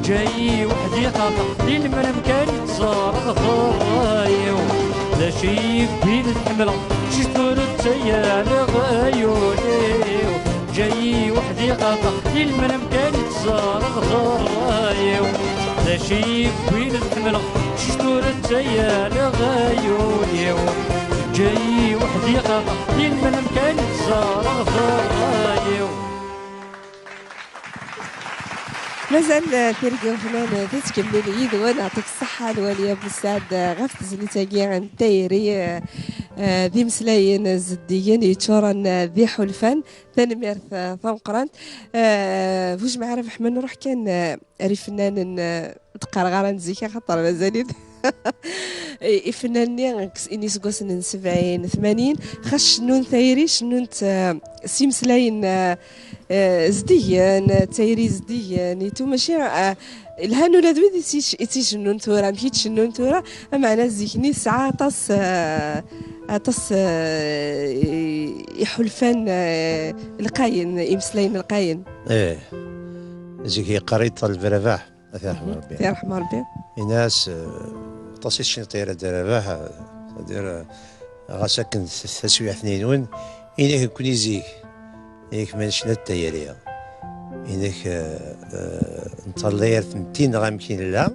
جاي وحدي خاطر للمنام كانت زارغ ضرايا لا شيف بين الحملة شي شتور التايا لغايوني جاي وحدي خاطر للمنام كانت زارغ ضرايا لا شيف بين الحملة شي شتور التايا لغايوني جاي وحدي خاطر للمنام كانت زارغ ضرايا مازال ترقى فنان تتكمل يد وانا يعطيك الصحة الوالي ابو سعد غفت زلي تاقي عن تايري ذي مسلاين الزديين يتشورن ذي حلفان ثاني ميرث ثمقران فوج معرف حمد نروح كان ري فنان تقرا غير نزيكا خاطر مازالين الفنانين اني سكوسن 70 80 خاش شنون ثايري شنون سيمسلاين زديان تايري زديان نيتو ماشي الهانو لا دوي تي شنون تورا مشيت شنون تورا معنا زيكني ساعه طاس يحلفان القاين يمسلاين القاين زيك قريت البرباح الله يرحم ربي يرحم ربي الناس طاسي شي طيره درباح دير غاسكن تسويع اثنين وين إنك كوني زيك إنك منشنا التيارية إنك نطلير ثمتين غامكين لا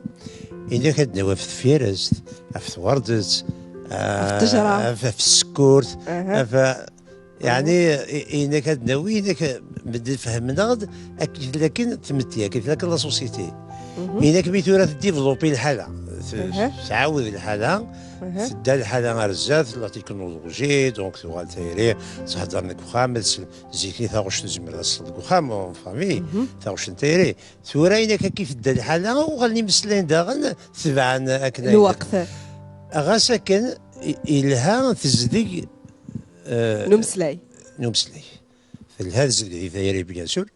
إنك هدنا في الفيرز في وردت في التجرة في السكورت يعني إنك هدنا وينك بدي فهمنا غد أكيد لكن تمتيا كيف لكن لا سوسيتي إنك بيتورا ديفلوبي الحالة تعاود الحالة تدا الحالة رزات لا تكنولوجي دونك تغال تايري تهضر لك وخامس زيكني ثاغوش نزمر نصدق وخام فامي ثاغوش نتايري ثورا إنك كيف دا الحالة وغالي مسلين داغن تبعا أكنا الوقت غاسكن إلها تزدق نمسلاي في الهرز اللي ثايري بيان سور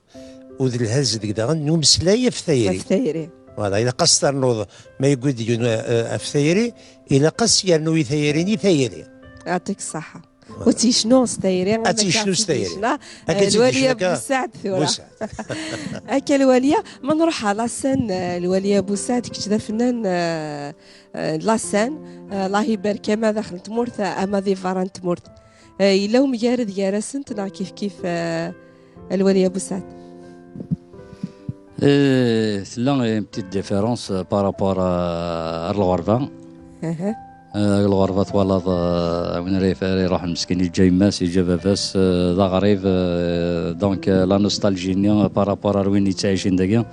وذي الهرز اللي داغن نمسلاي في ثايري فوالا إلا قص ترنوض ما يقول ديون أفثيري إلا قص يرنوي ثيريني ثيري يعطيك الصحة وتي شنو ستايري أتي شنو ستايري الوالية بوسعد ثورة أكا الوالية ما نروح على لاسان الوالية بوسعد كتدا فنان لاسان الله يبارك ما دخل تمورث أما ذي فاران تمورث إلا مجارد يارسنت كيف الوالية بوسعد C'est là une petite différence par rapport à الغربة. الغربة تولد وين يروح المسكين يجي ماس يجي باباس ذا غريب دونك لا نوستالجيا بارابور وين يتعيشين داكيا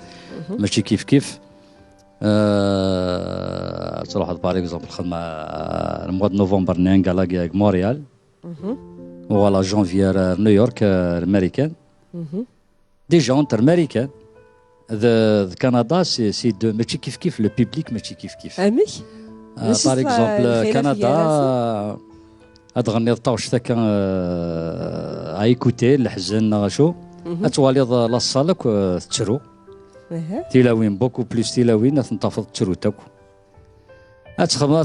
ماشي كيف تروح باغ اكزومبل خدمة المواد نوفمبر نانكالا مونريال ولا جانفيير نيويورك الامريكان ديجا انتر امريكان كندا سي دو ماشي كيف لو بيبليك ماشي كيف امي باغ اكزومبل كندا تغني طاوش ذاك ايكوتي الحزن شو اتواليض لا صالك تشرو تيلاوين بوكو بليس تيلاوين تنتفض تشرو تاكو اتخدم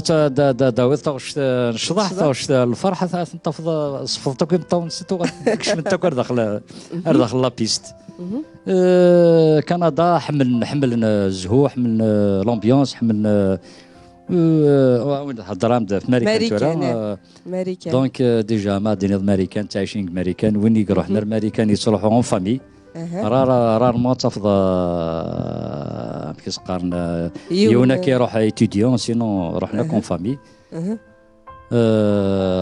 داوي طاوش نشضح طاوش الفرحه تنتفض صفطك يمطون ستو كش من تاكو داخل لا بيست كندا حمل الزهو حمل لومبيونس حمل الدرام في امريكان دونك ديجا ما ديني امريكان تعيشين امريكان وين يروحنا الامريكان يصلحوا اون فامي رارمون تفضى كيس قارن يونا كيروح ايتيديون سينو رحنا كون فامي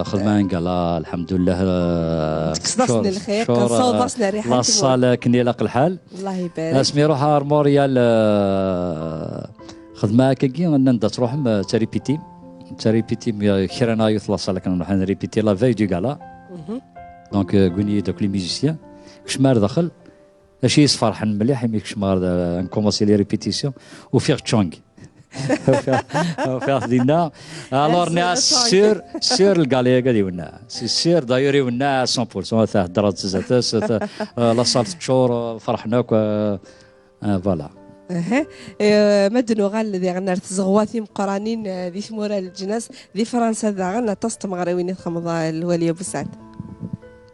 خدمان قال الحمد لله كسبنا الخير كنصوبنا ريحه لا صال كني لاق الحال الله يبارك اسمي روح ارموريال خدمه كي نندا تروح تريبيتي كيرانا يطلع صال كنروح نريبيتي لا في دو غالا دونك كوني دوك لي ميوزيسيان كشمار دخل اش يصفرحن مليح يميك كشمار نكومونسي لي ريبيتيسيون وفيه تشونغ وفيه دينا الور ناس سير الكاليه قال يونا سير داير يونا 100% تاع درات زاتس لا صالت تشور فرحنا فوالا مدنو غال ذي غنار تزغواتي مقرانين ذي ثمورة الجناس ذي فرنسا ذا غنى تصط مغربين خمضة الوالية بوسعد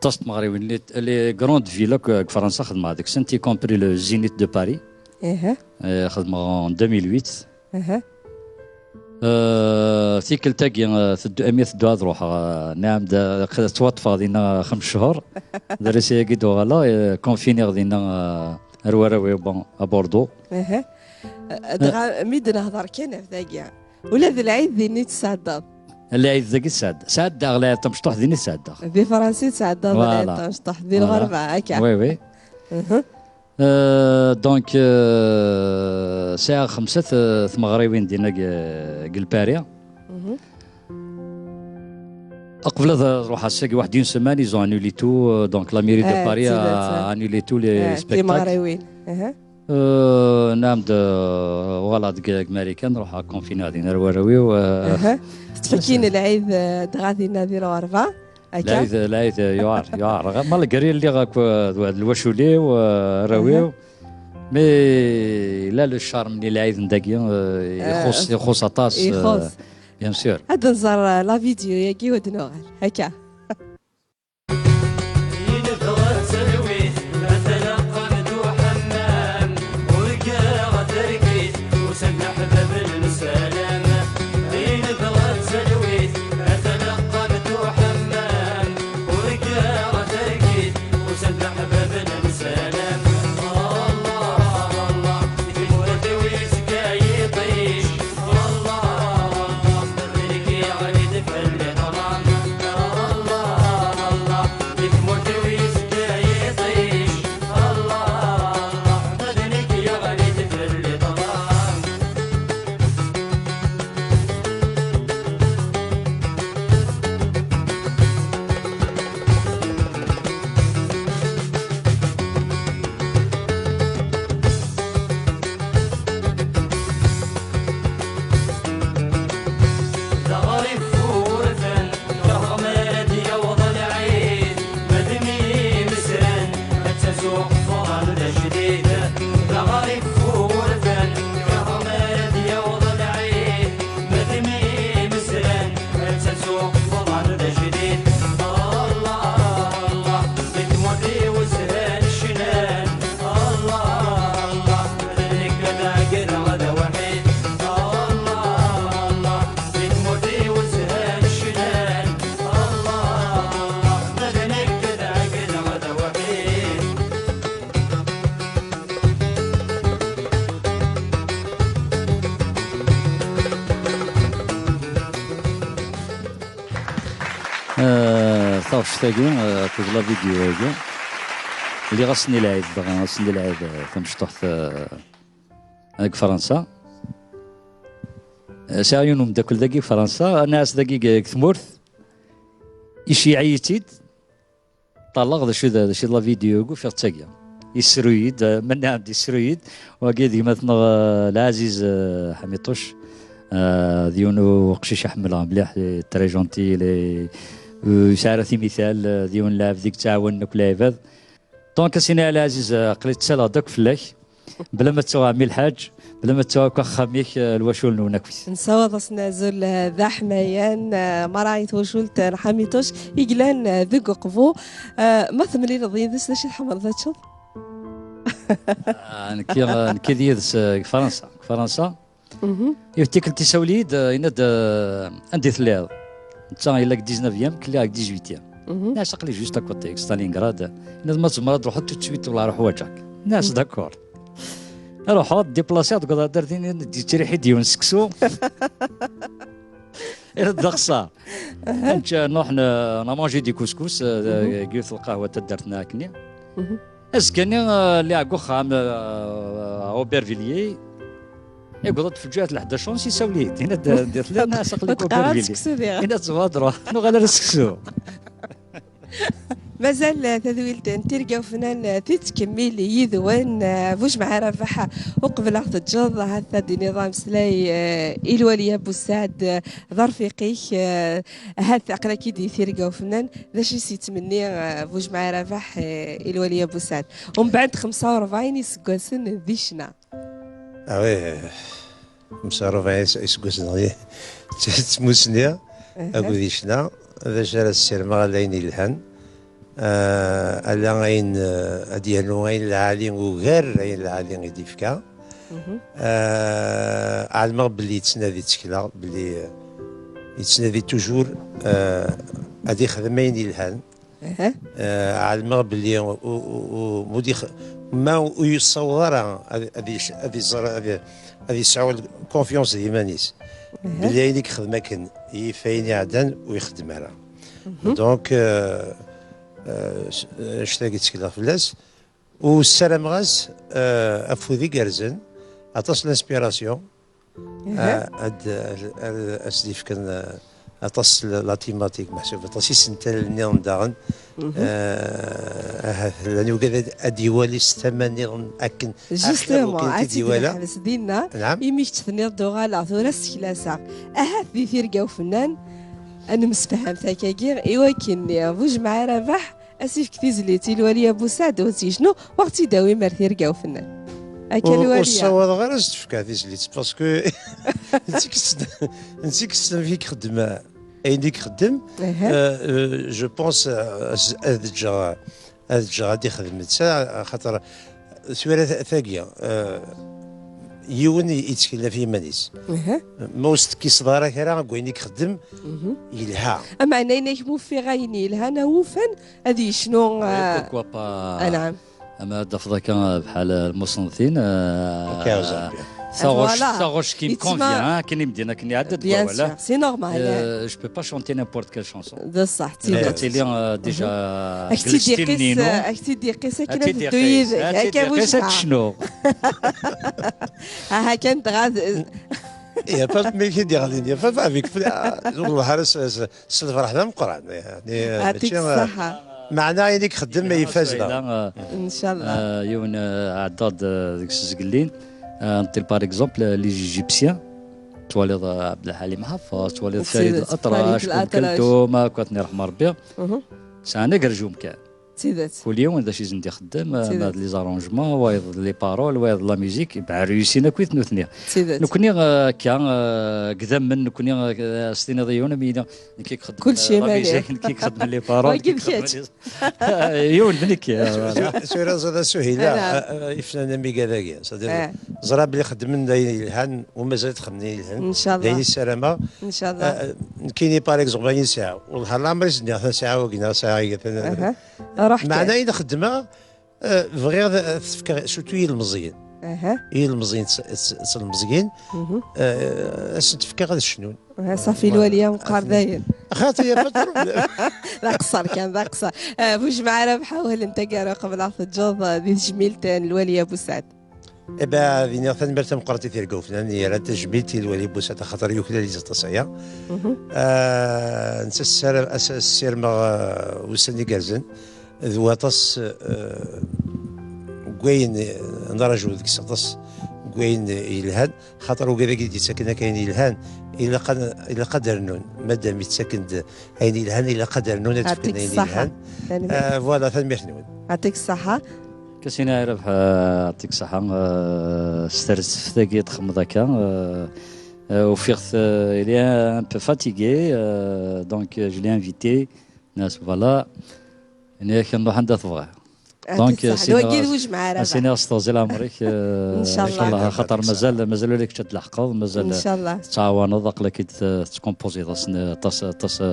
تصط مغربين لي غروند فيلا فرنسا خدمة هذيك سنتي كومبري لو زينيت دو باري خدمة 2008 تيكل تاكي ثدو امي ثدو تروح نعم توطفى غادينا 5 شهور درسي كيدو غالا كونفيني غادينا رواراوي بون ابوردو ميد نهضر كان في ذاك ولا ذا العيد ذي نيت سعداد العيد ذاك سعد غلا تمشطح ذي سعد ذي فرنسي سعداد ولا تمشطح ذي الغربة هكا وي دونك ساعة 5 مغربين دينا قلباريا قبل روح الساقي واحد اون سيمان يزون انولي تو دونك لا ميري دو باري انولي تو لي سبيكتاكل نعم فوالا دقائق ماريكان نروح كونفينا غادي نروراوي تفكين العيد غادي ناديرو 4 العيد يوار مال القري اللي غاك الوشولي وراويو مي لا لو شارم اللي العيد نداكي يخص اطاس بيان سور. هاد نزار لا فيديو ياكي ودنوغال هكا. صافي تاكي كوز لا فيديو هاكي اللي غاسني العيد باغي غاسني العيد تمشطح هاك فرنسا ساعيون مداكل داكي فرنسا ناس داكي ثمورث إشي عيتيد طلق شو لا فيديو في تاكي يسرويد من عندي يسرويد وكيدي مثلا العزيز حميطوش ديونو قشيش حملها مليح تري جونتي لي يسارثي مثال ديون لاعب ديك تعاون كل عباد دونك سينا العزيز قليت تسال هذاك فلاك بلا ما توعمي الحاج بلا ما توعك خاميك الوشول نونكفيس نصوض نازل ذا حمايان مراعي توشول حميتوش يقلان ذوق قفو ما ثمري رضي ذس ليش الحمر ذا تشوف نكي ديس فرنسا يفتيك التساوليد يند عندي ثلاث انت الا 19 كلي 18 ناس قلي جوست اكوتي ستالينغراد لازم تزمر تروح تشويت ولا روح وجهك ناس داكور روح ديبلاسي تقدر درتيني تشري حد يونسكسو الدقصه انت نروح نمانجي دي كوسكوس قلت القهوه تدرتنا كني اسكني اللي عقو خام اوبرفيليي يقعد في الجهات 11 يساولي هنا دير لنا الناس قليل اوبرفيليي هنا تزوادرو نو غالا رسكسو مازال تذويل تلقاو فنان تتكمل يذوان فوج مع رفاحة وقبل أخذ الجض هذا دي نظام سلاي الولي أبو سعد ظرفيقي هذا أقل أكيد يثيرقاو فنان ذا شي سيتمني فوج مع رفاح الولي أبو سعد ومن بعد 45 يسقسن ذيشنا وي 45 يسقسن تموسنيا أبو ذيشنا ذا شارع السيرما لين الهن ألا غين أديانو غين العالي وغير غين العالي يديفكا علما بلي يتسنادي تكلا بلي يتسنادي توجور أدي خدمين الهن علما بلي مودي ما يصور هذه سعول كونفيونس ديمانيس بلي هذيك خدمه كان يفايني عدن ويخدم على دونك اشتاقي تكلا فلاس والسلام غاس افوذي كارزن اطاس الانسبيراسيون اسديف كان اطاس لا تيماتيك محسوب اطاس سنتال النيرن داغن لاني وكذا اديوالي استمني اكن جوستومون عاد حبس ديالنا نعم يميك تثني الدوغالا ثورا السكلاسه ذي ثيركا وفنان انا مسفهم تاكاكير ايوا كني بوج مع ربح اسيف كتيزليتي الواليه ابو سعد وتي شنو وقتي داوي مار ثيركا وفنان اكل الواليه والصواد غير استفكا تيزليت باسكو انت كتسلم فيك خدمه اينك خدم جو بونس هاد غادي خدمتها خاطر سويره ثاقيه يون يتكلم في مانيس موست كي صدارة كرا كوينيك خدم يلها اما انا انك موفي غايني يلها نوفن هذه شنو بوركوا با نعم اما هذا كان بحال المصنفين Ça roche qui me convient, qui me dit qu'il y a des bien sûr, c'est normal. Je peux pas chanter n'importe quelle chanson. ده صح تيلي ديجا اكتي دي قصه كنا تدويز هكا واش شنو ها كانت غاد يا با ميكي دي غادي يا با افيك والله حارس الفرح ذا القران يعني يعطيك الصحه معنا يديك خدم ما يفازنا ان شاء الله يون عداد ديك الزقلين نطير باغ اكزومبل لي جيبسيان تواليض عبد الحليم حافظ تواليض فريد الأطرش كلثوم كاتني رحمة ربي سانا كرجوم كاع سيدات كل يوم هذا شي زندي خدام هاد لي زارونجمون وايض لي بارول وايض لا ميوزيك مع ريوسينا كويت نوثنيا نكوني كاع كذا من نكوني ستينا ضيونا مينا كي خدم كل شيء مالي كي خدم لي بارول يون بنيك سير زاد سهيله يفنان ميكا ذاكيا صدق زرا بلي خدمن الهان ومازال تخدمني الهان ان شاء الله دايني السلامه ان شاء الله كايني باغ اكزومبل 20 ساعه والله لا ما يزني 3 ساعه وكنا ساعه معنا إذا خدمة فغير تفكر سورتو هي المزيان هي المزيان المزيان تفكر هذا شنو صافي الواليه مقار داين اخاتي يا فتر لا قصر كان ذا قصر بوج مع ربحه وهل انت قارا قبل عرض الجوض ذي جميلة الواليه ابو سعد إبا ذينا ثاني مرتم قرتي في الكوفنان هي لا تجميلتي الوالي بو سعد خاطر يوكل لي تصايا نسى السير ما وسني كازن ذواطس كوين نرجو ذيك السطس كوين يلهان خاطر وكذا كي يتسكن كاين يلهان الى قدر نون مادام يتسكن هاين يلهان الى قدر نون تفكن هاين يلهان فوالا ثاني نون يعطيك الصحه كسينا عرف يعطيك الصحه سترس فتاكي تخمض هكا وفيغت il est un peu fatigué donc je l'ai invité ناس فوالا يعني كنروح عندها تبغى دونك سينا استاذ العمريك ان شاء الله خاطر مازال لك تلحقوا مازال ان شاء الله تعاونوا ضاق لك تكومبوزي طاس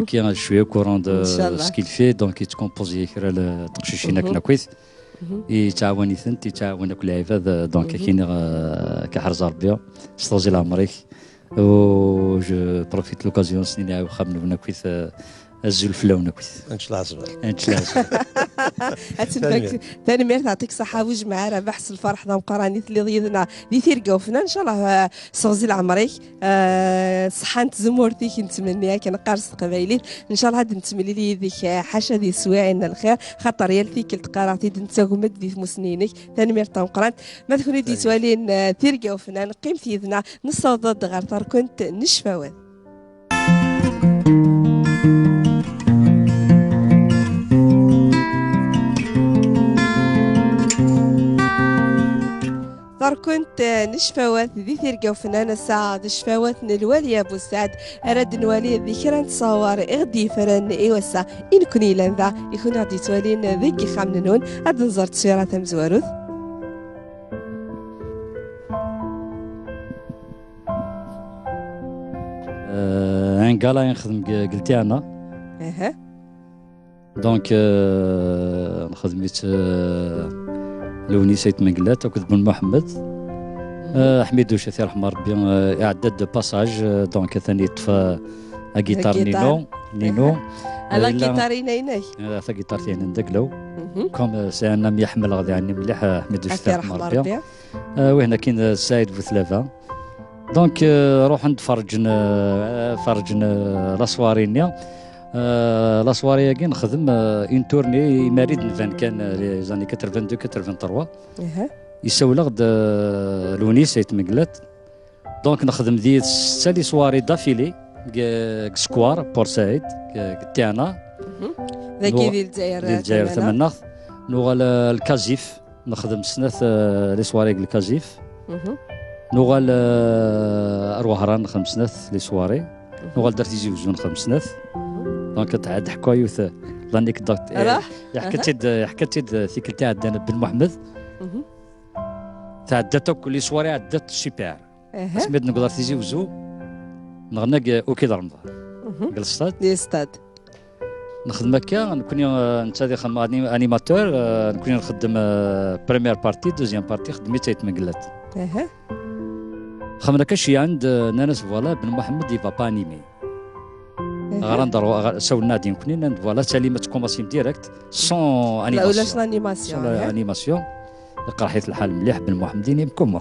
كي شويه كورون دو سكيل في دونك تكومبوزي كرا تقشيشينا كنا كويس يتعاوني ثنت يتعاون كل عباد دونك كاين كحرز ربي استاذ العمريك و جو بروفيت لوكازيون سنين خامن كويس الزلف لونه كويس ان شاء الله صبر ان شاء الله ثاني مير تعطيك صحه وج معنا بحث الفرح ذا مقراني اللي ضيضنا اللي ثير قوفنا ان شاء الله صوزي العمريك صحانت زمورتي كنتمنيها كنقارص قبايلين ان شاء الله هاد نتمني لي ذيك حاشا ذي سواعنا الخير خاطر يالتي كلت قراتي دنتاكم ذي مسنينك ثاني مير مقران ما تكوني دي سوالين ثير قوفنا نقيم ثيذنا نصوض غير كنت نشفاوات كنت نشفاوات ذي ثيرقا وفنانة سعد شفاوات الوالي أبو سعد أراد نوالي ذكرى تصور إغدي فرن إيوسا إن كوني لان ذا يكون غادي توالين ذيكي خامن نون هاد نزار تسيرة مزواروث ان كالا ينخدم قلتي أنا دونك نخدمت لوني سيت منقلات وكذب بن محمد حميد وشثي رحمه ربي اعداد دو باساج دونك ثاني طفى غيتار نينو على كيتارين هناك هذا كيتارتين ندقلو كوم سي ان امي يحمل غادي يعني مليح حميد وشثي رحمه ربي وهنا كاين سعيد بوثلافا دونك روح نتفرجن فرجن لا سوارينيا لا سواري كي نخدم اون تورني ماريد نفان كان لي زاني 82 83 يسول غد لونيس يتمقلت دونك نخدم دي 6 لي سواري دافيلي سكوار بورسايد تاعنا ذاكي ديال الجزائر ثمنخ نوغال الكازيف نخدم سنة لي سواري الكازيف نوغال أروهران نخدم سنة لي سواري نوغال درتي زوزون نخدم سنة دونك تعاد حكايوث لانيك دوت حكيت ثيك تاع بن محمد تعدت كل سواري عدت سوبر سميت نقدر تيجي وزو نغنى اوكي ضرمضه جلستاد دي ستاد نخدم هكا نكون انت انيماتور نكون نخدم بريمير بارتي دوزيام بارتي خدمت تيتمقلات خمنا كشي عند ناس فوالا بن محمد يفا با انيمي غندروا ساو نادي كونين فوالا تالي ما تكوماسيم ديريكت سون انيماسيون لا ولاش انيماسيون قرحيت الحال مليح بن محمدين يمكن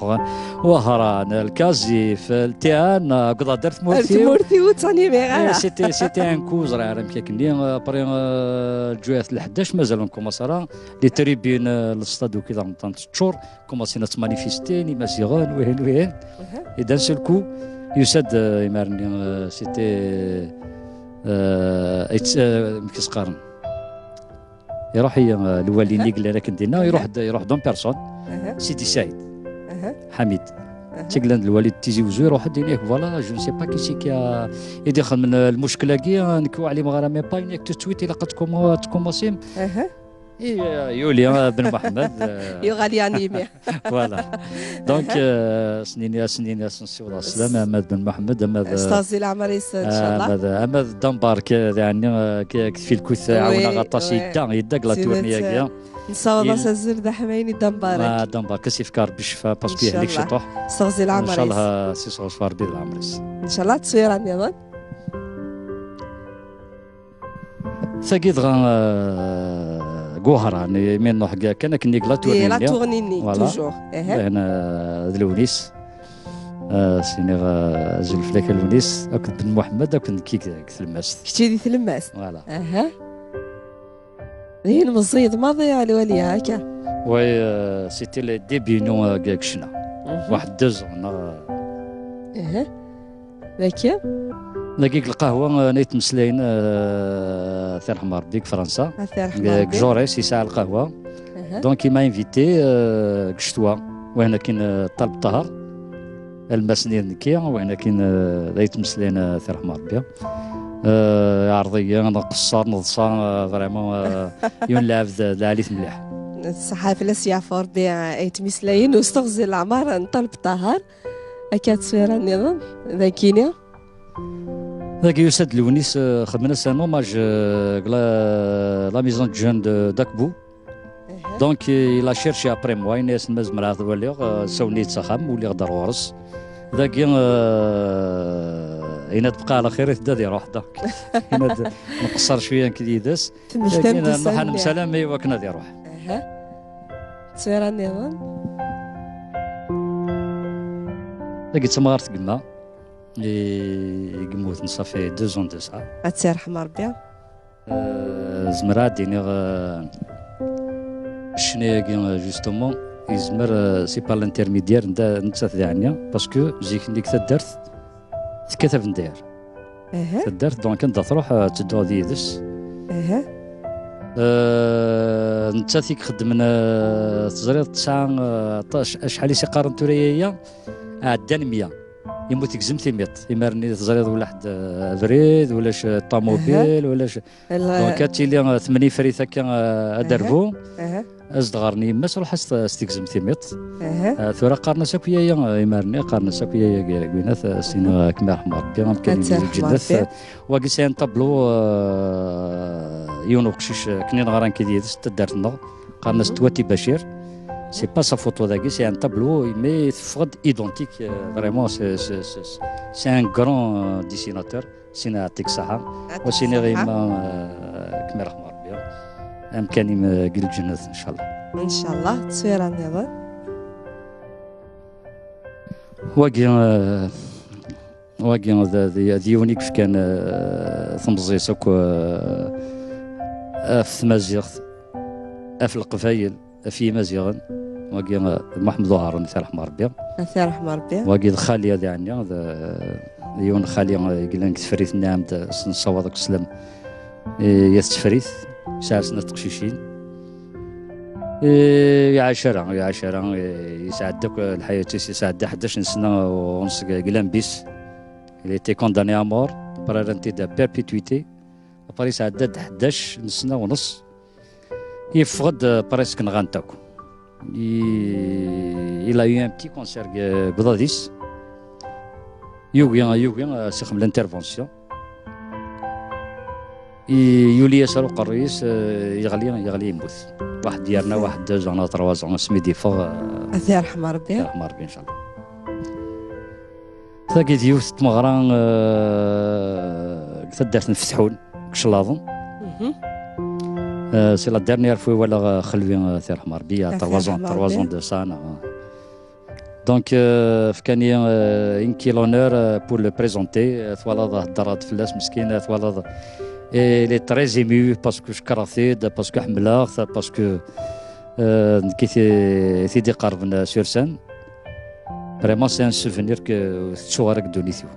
وهران الكازيف التيان قضا درت مورثي وتاني ميغا سيتي ان كوز راه كيكني بري الجويات ل 11 مازال كوماسا لي تريبين الاستاد وكذا نطنط شهور كوماسينا تمانيفيستي ني ماسيغون وين اذا سلكو يسد يمارني سيتي كيسقارن يروح هي الوالي اللي قال لك ندينا يروح دون بيرسون سيدي سعيد حميد تيقلن الوالد تيجي وزو يروح دينيك فوالا جو نسي با كيسي كي يدخل من المشكله كي نكو علي مغرامي با انك تويت الى قد تكوماسيم يوليا بن محمد يغالي انيمي فوالا دونك سنين نسيو السلام احمد بن محمد استاذ العمريس ان شاء الله احمد دمبارك يعني في الكوث عاونا غطاس يدق لا تورنيا كيا نصاوب سازر دا حمايني دمبارك دمبارك سيفكار بشفا باسكو يهلك شطوح استاذ العمريس ان شاء الله سي صوصفار بيد العمريس ان شاء الله تصوير عن يضن ثقيد قوهرة من حكا كان كنيك لا تورنيني لا تورنيني توجور هنا لونيس سيني زلفليك لونيس كنت بن محمد كنت كيك ثلماس كنتي دي ثلماس فوالا هي المصيد ماضي على ولي هكا وي سيتي لي ديبي نو كشنا واحد دوزون ذاك دقيق القهوه نيت مسلين ثير حمار بيك فرنسا جوريس يساع القهوه دونك ما انفيتي كشتوا وهنا كاين طلب طهر المسنين كي وهنا كاين دايت مسلين ثير حمار بيا عرضيه نقصر نضصا فريمون ينلعب العليث مليح الصحافه لاسيا فور بيع ايت مسلين واستغزل العمار نطلب طهر اكاد سويره النظام ذاكينيا ذاك يسد لونيس خدمنا سان اوماج لا ميزون جون داكبو دونك il a cherché après moi الناس مزمر هذا ولي سونيت سخام ولي غدر ورس ذاك هنا تبقى على خير تدادي روح داك هنا نقصر شويه كديداس نروح نسلم ايوا كنا دي روح تصوير النظام ذاك تمارت قلنا يقموت صافي 2 دو ساعه اتسير حمار بيا زمرات ديني شنو جوستومون يزمر سي با لانترميديير نتا ثانيه باسكو زيك نديك تدرت تكتب ندير تدرت دونك انت تروح تدو ديدس نتا ثيك خدمنا تزريط 9 شحال سي قارن توريا عدان 100 يموت يكزم ثيميط يمرني تزريض ولا حد فريد ولاش طوموبيل ولاش دونك تيلي 8 فريثه كان ادربو ازدغرني يماس روح استكزم ثيميط ثورا قارنا ساكويا يمرني قارنا ساكويا كوينات سينا كما حمار بيان كان جدث واقسين طبلو يونو قشيش كنين غران كي تدارتنا قارنا ستواتي بشير سي با سا فوتو داكي سي ان تابلو مي فغد ايدونتيك فريمون سي ان غران ديسيناتور سينا يعطيك الصحة وسينا غيما كما رحم ربي امكاني قل الجنة ان شاء الله ان شاء الله تصوير النظام واقي واقي هذا يونيك كان ثمزيس اكو في مزيغ في القفايل في مزيغ واقي محمد هارون الله يرحم ربي الله يرحم ربي واقي خالي هذا يعني هذا يون خالي قال لك تفريث النعم نصوض داك السلام يستفريث ساعه سنه تقشيشين يا عشرة يساعدك الحياة يساعد 11 سنة ونص قلم بيس il était condamné à mort par arrêté de perpétuité après يساعد 11 سنة ونص يفقد بريسك نغانتاكو il a eu un petit cancer بضاديس يوغي سيخم الانترفونسيون يولي يسالو قريس يغلي يموت واحد ديالنا واحد 2 ans 3 ans سميدي فوق الله يرحم ربي الله يرحم ربي ان شاء الله ثاقي ديوث تمغران تدارت نفتحون كشلاظن سي لا ديرنيير فوا ولا خلوي الله يرحم ربي 3 ans de ça دونك فكاني انكي لونور بور لو بريزونتي ثوالاد هضرات فلاس مسكين ثوالاد il est très ému parce que je كراثيد parce que حملاغ parce que كي دي قربنا sur scène vraiment c'est un souvenir que تصورك دونيتيو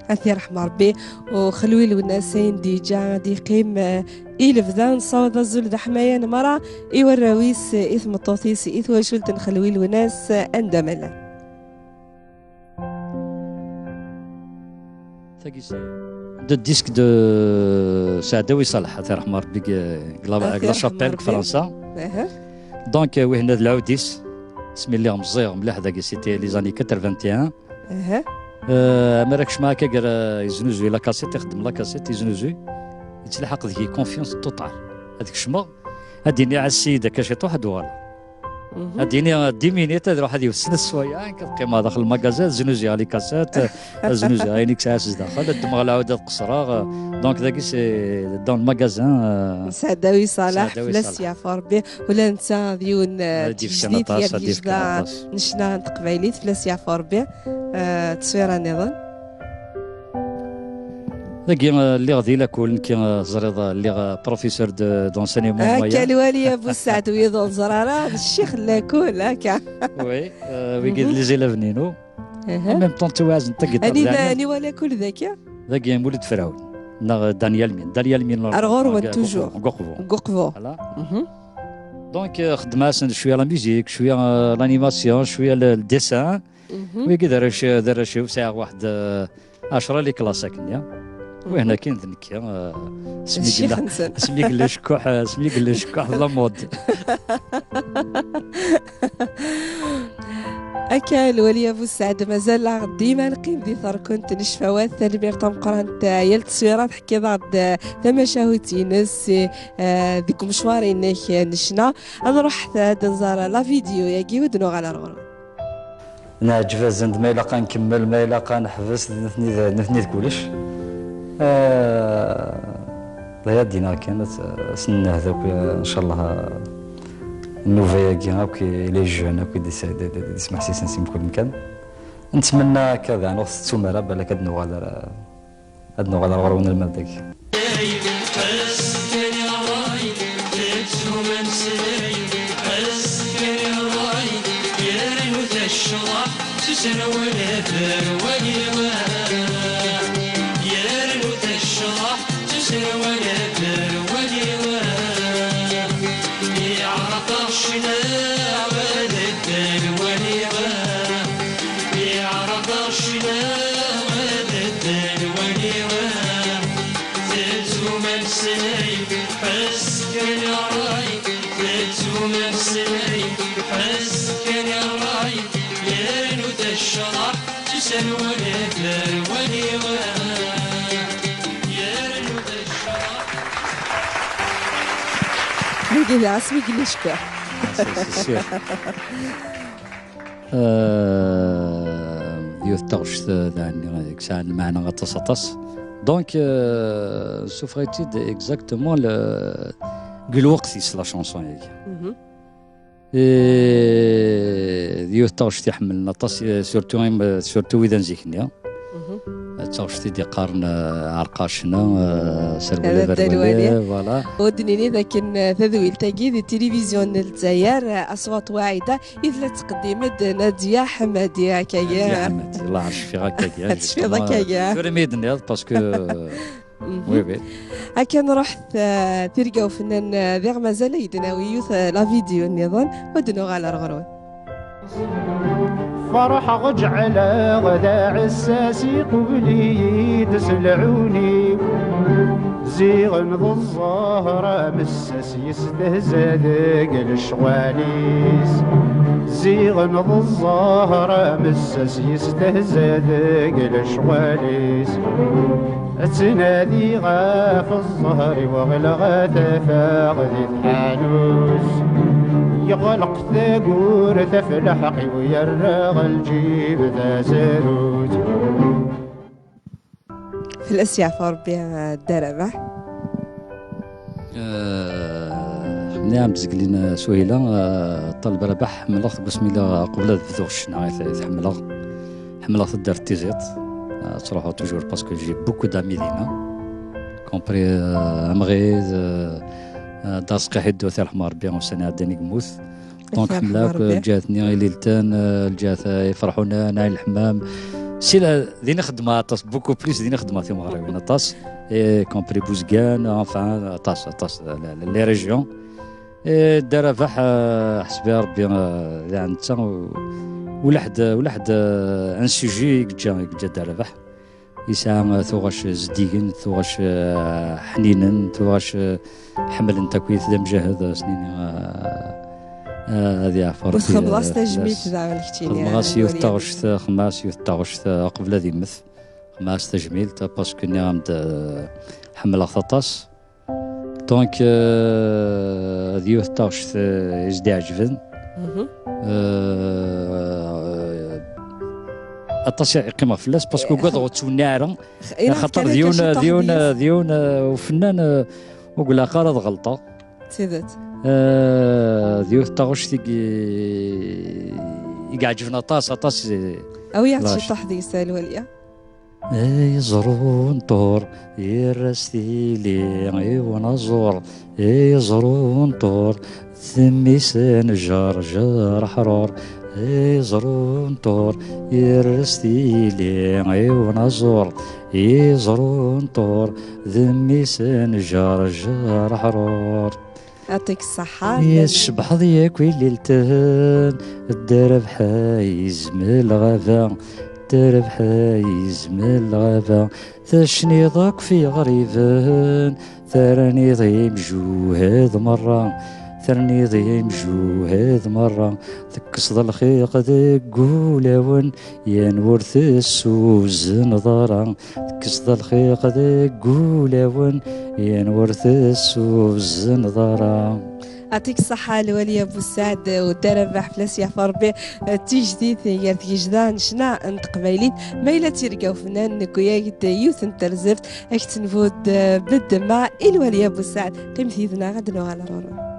الله يرحم ربي وخلوي الوناسين ديجا دي قيم إلفذان صوت الزول د حماية مرة إيوراويس إثم الطوطيس إثوى شلت نخلوي الوناس أندملا دو ديسك دو سعداوي صالح الله يرحم ربي كلا شابيل فرنسا دونك وهنا العوديس اسمي اللي مزيغ مليح ذاك سيتي لي زاني 81 ما راكش معاك يزنوزوي لا كاسيت يخدم لا كاسيت يزنوزوي يتلحق ذيك كونفيونس توتال هذيك الشما هاديني على السيده كاشيط واحد وغالا هاديني 10 مينيت تروح هذه وسن السوايع كتقيمها داخل المكازات زنوزي على كاسات زنوزي عينيك ساعات داخل الدمغ العوده القصراغ دونك ذاك سي دون المكازان سعداوي صالح فلاس يا ربي ولا انت ديون جديد يا نشنا تقبايليت فلاس يا ربي تصويره نظن ذاك اللي غادي لكل كي زريض اللي بروفيسور دونسينيمون مويا كالوالي ابو سعد ويضون زراره الشيخ لاكول هكا وي ويقيد لي زيلاف نينو ميم طون توازن تقدر اني ولا كل ذاك مولد فرعون دانيال مين ارغور وتوجور غوقفو دونك خدمه شويه لا ميوزيك شويه لانيماسيون شويه الديسان ويقيد دار شي ساعه واحد 10 لي كلاسيك وهنا كاين ذنك سميك اللي شكوح لا مود أكا الولي أبو سعد مازال ديما نقيم دي ثار كنت نشفوات تربير تمقران تايا التصويرات حكي ضد ثما شاوتي نس ديك مشواري إنك نشنا أنا رحت نزار لا فيديو ياكي ودنو على الغرب نعجب زند ما إلا نكمل ما إلا نحبس نثني كلش لا يدينا كانت سنة هذاك إن شاء الله النوفيا كي كي لي جون كي دي سمح سي نسيم كل مكان نتمنى كذا نوصل تسومرا بالك هاد نوغالا غرون المدك كذا اسمي كليشكا يوث تغش يعني كسان معنا غتصطس دونك سوفريتيد اكزاكتومون قل وقتي لا شونسون هذيك يوث تغش تحمل نطس سورتو اذا نزيكني تاوشتي دي قارن عرقاشنا سربلة برولة فوالا ودنيني لكن تذويل تاكيد التلفزيون الجزائر أصوات واعدة إذ تقدمت نادية حمادية كايا نادية حمادي الله عرش في غاكايا في غاكايا فريميد نيض باسكو وي وي هكا نروح تلقاو فنان ذيغ مازال يدناوي يوث لا فيديو نظن ودنو على الغرون فرح غجعل غدا عساسي قبلي تسلعوني زيغن ذو الزهرة مسس يستهزى ذاك الشواليس زيغن ذو الزهرة مسس يستهزى ذاك الشواليس تنادي غاف الظهر وغلغ تفاق ذي الحانوس يغلق ثاقور تفلحقي ويرغ الجيب ذا ساروت في الأسياف ربي الدربة نعم زقلينا سهيلة طلب ربح حملغ قسمي لا قبل الذوش نعيث حملغ الدار تيزيت تروحوا توجور باسكو جي بوكو دامي ديما كومبري امغيز داسقي حدو ثال حمار بيان وسنة عداني قموث دونك حملاك جاتني ليلتان الجات يفرحونا ناعي الحمام سيلا دينا خدمة طاس بوكو بليس دينا خدمة في مغربنا طاس كومبري بوزكان انفان طاس لي ريجيون دار فح حسبي ربي يعني ولحد ان سوجي جا دار فح يسعى ثوغاش زديقن ثوغاش حنينن ثوغاش حمل انتكويث ذا مجاهد سنين هذه عفوا خماس تجميل تاع الكتيني خماس يوث تاغشت قبل ذي مث خماس تجميل باسكو ني عند حمل خطاس دونك هذه يوث تاغشت يزدي عجبن التصيع قيمة فلاس باسكو قدروا تونارا خاطر ديون وفنان وقول لها قارض غلطة سيدت ديوث تاغوش يقعجفنا طاس او يعطي تحديث الولية يزرون طور يرستيلي ونزور يزرون طور ثميسان جار حرور يزرون طور يرستيلي ونزور يزرون طور ذميسان جار حرور يعطيك الصحة يشبح ضياك ويليلتان الدرب حايز من الغابة الدرب حايز من الغابة تشني ضاك في غريبان ثرني ضيم جوهاد مرة ثرني ضيم جوهاد مرة تكسض الخيق ذاك قولاون ينورث السوز نظرا تكسض الخيق ذاك قولاون ينورث السوز نظرا يعطيك الصحة الولي أبو سعد والدرب حفلاس يا فربي تجديد غير تجدان شنا انت قبايلين ميلا تيرقاو فنان نكويا يوث انترزفت اكتنفود بالدماء الولي أبو سعد قيمتي ذنا غدنو على رورو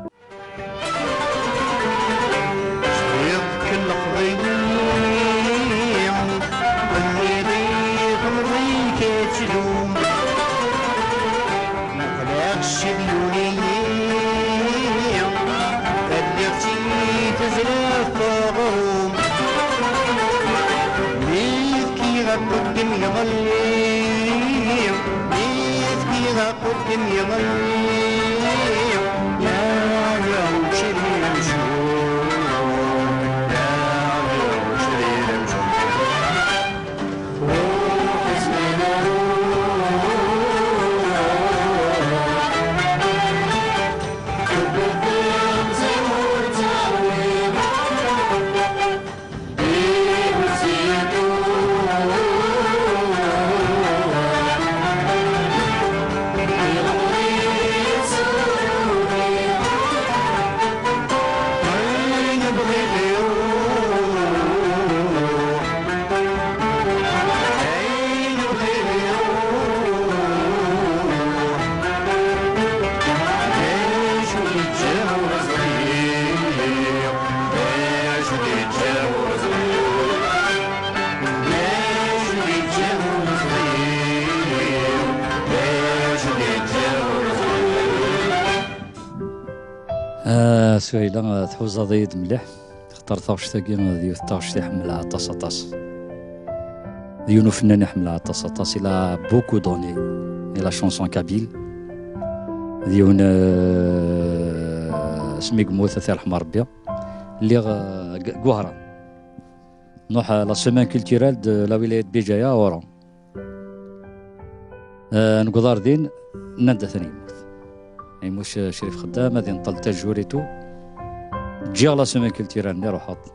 سهيلة تحوز ضيد مليح تختار ثاوش تاكي ديو ثاوش تحملها طاس ديونو فنان يحملها طاس إلى بوكو دوني إلى شونسون كابيل ديون سميك موثة ثير حمار ربي اللي قوهرة نروح لا سيمين كولتورال دو لا ولاية بجاية ورا نقدر دين نندا ثاني يعني مش شريف خدام هذه نطل تجوريتو تجي لا سيمين كولتورال ني روحات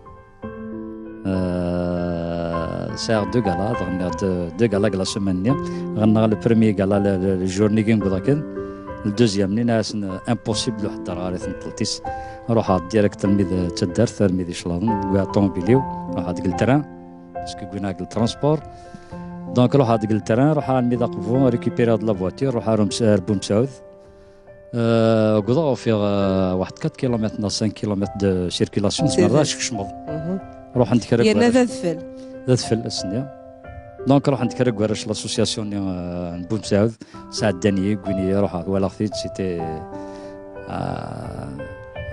ساعة دو غالا غنى دو غالا لا سيمين ني غنى لو بروميي غالا الجورني كي نقول كان الدوزيام ني ناس امبوسيبل واحد راه ثنطلتيس روحات ديريكت تلميذ تدار تلميذ شلاضن ويا طوموبيليو روحات قل تران باسكو قلنا قل ترونسبور دونك روحات قل تران روحات ميدا قفون ريكيبيري هاد لا فواتير روحا ربو مسعود قضاو في واحد 4 كيلومتر 5 كيلومتر دو سيركيلاسيون تمراش كشمض روح نتكرك يا ذا ذفل السنه دونك روح نتكرك ورش لاسوسياسيون نبو مسعود سعد دانيي كويني روحا ولا خديت سيتي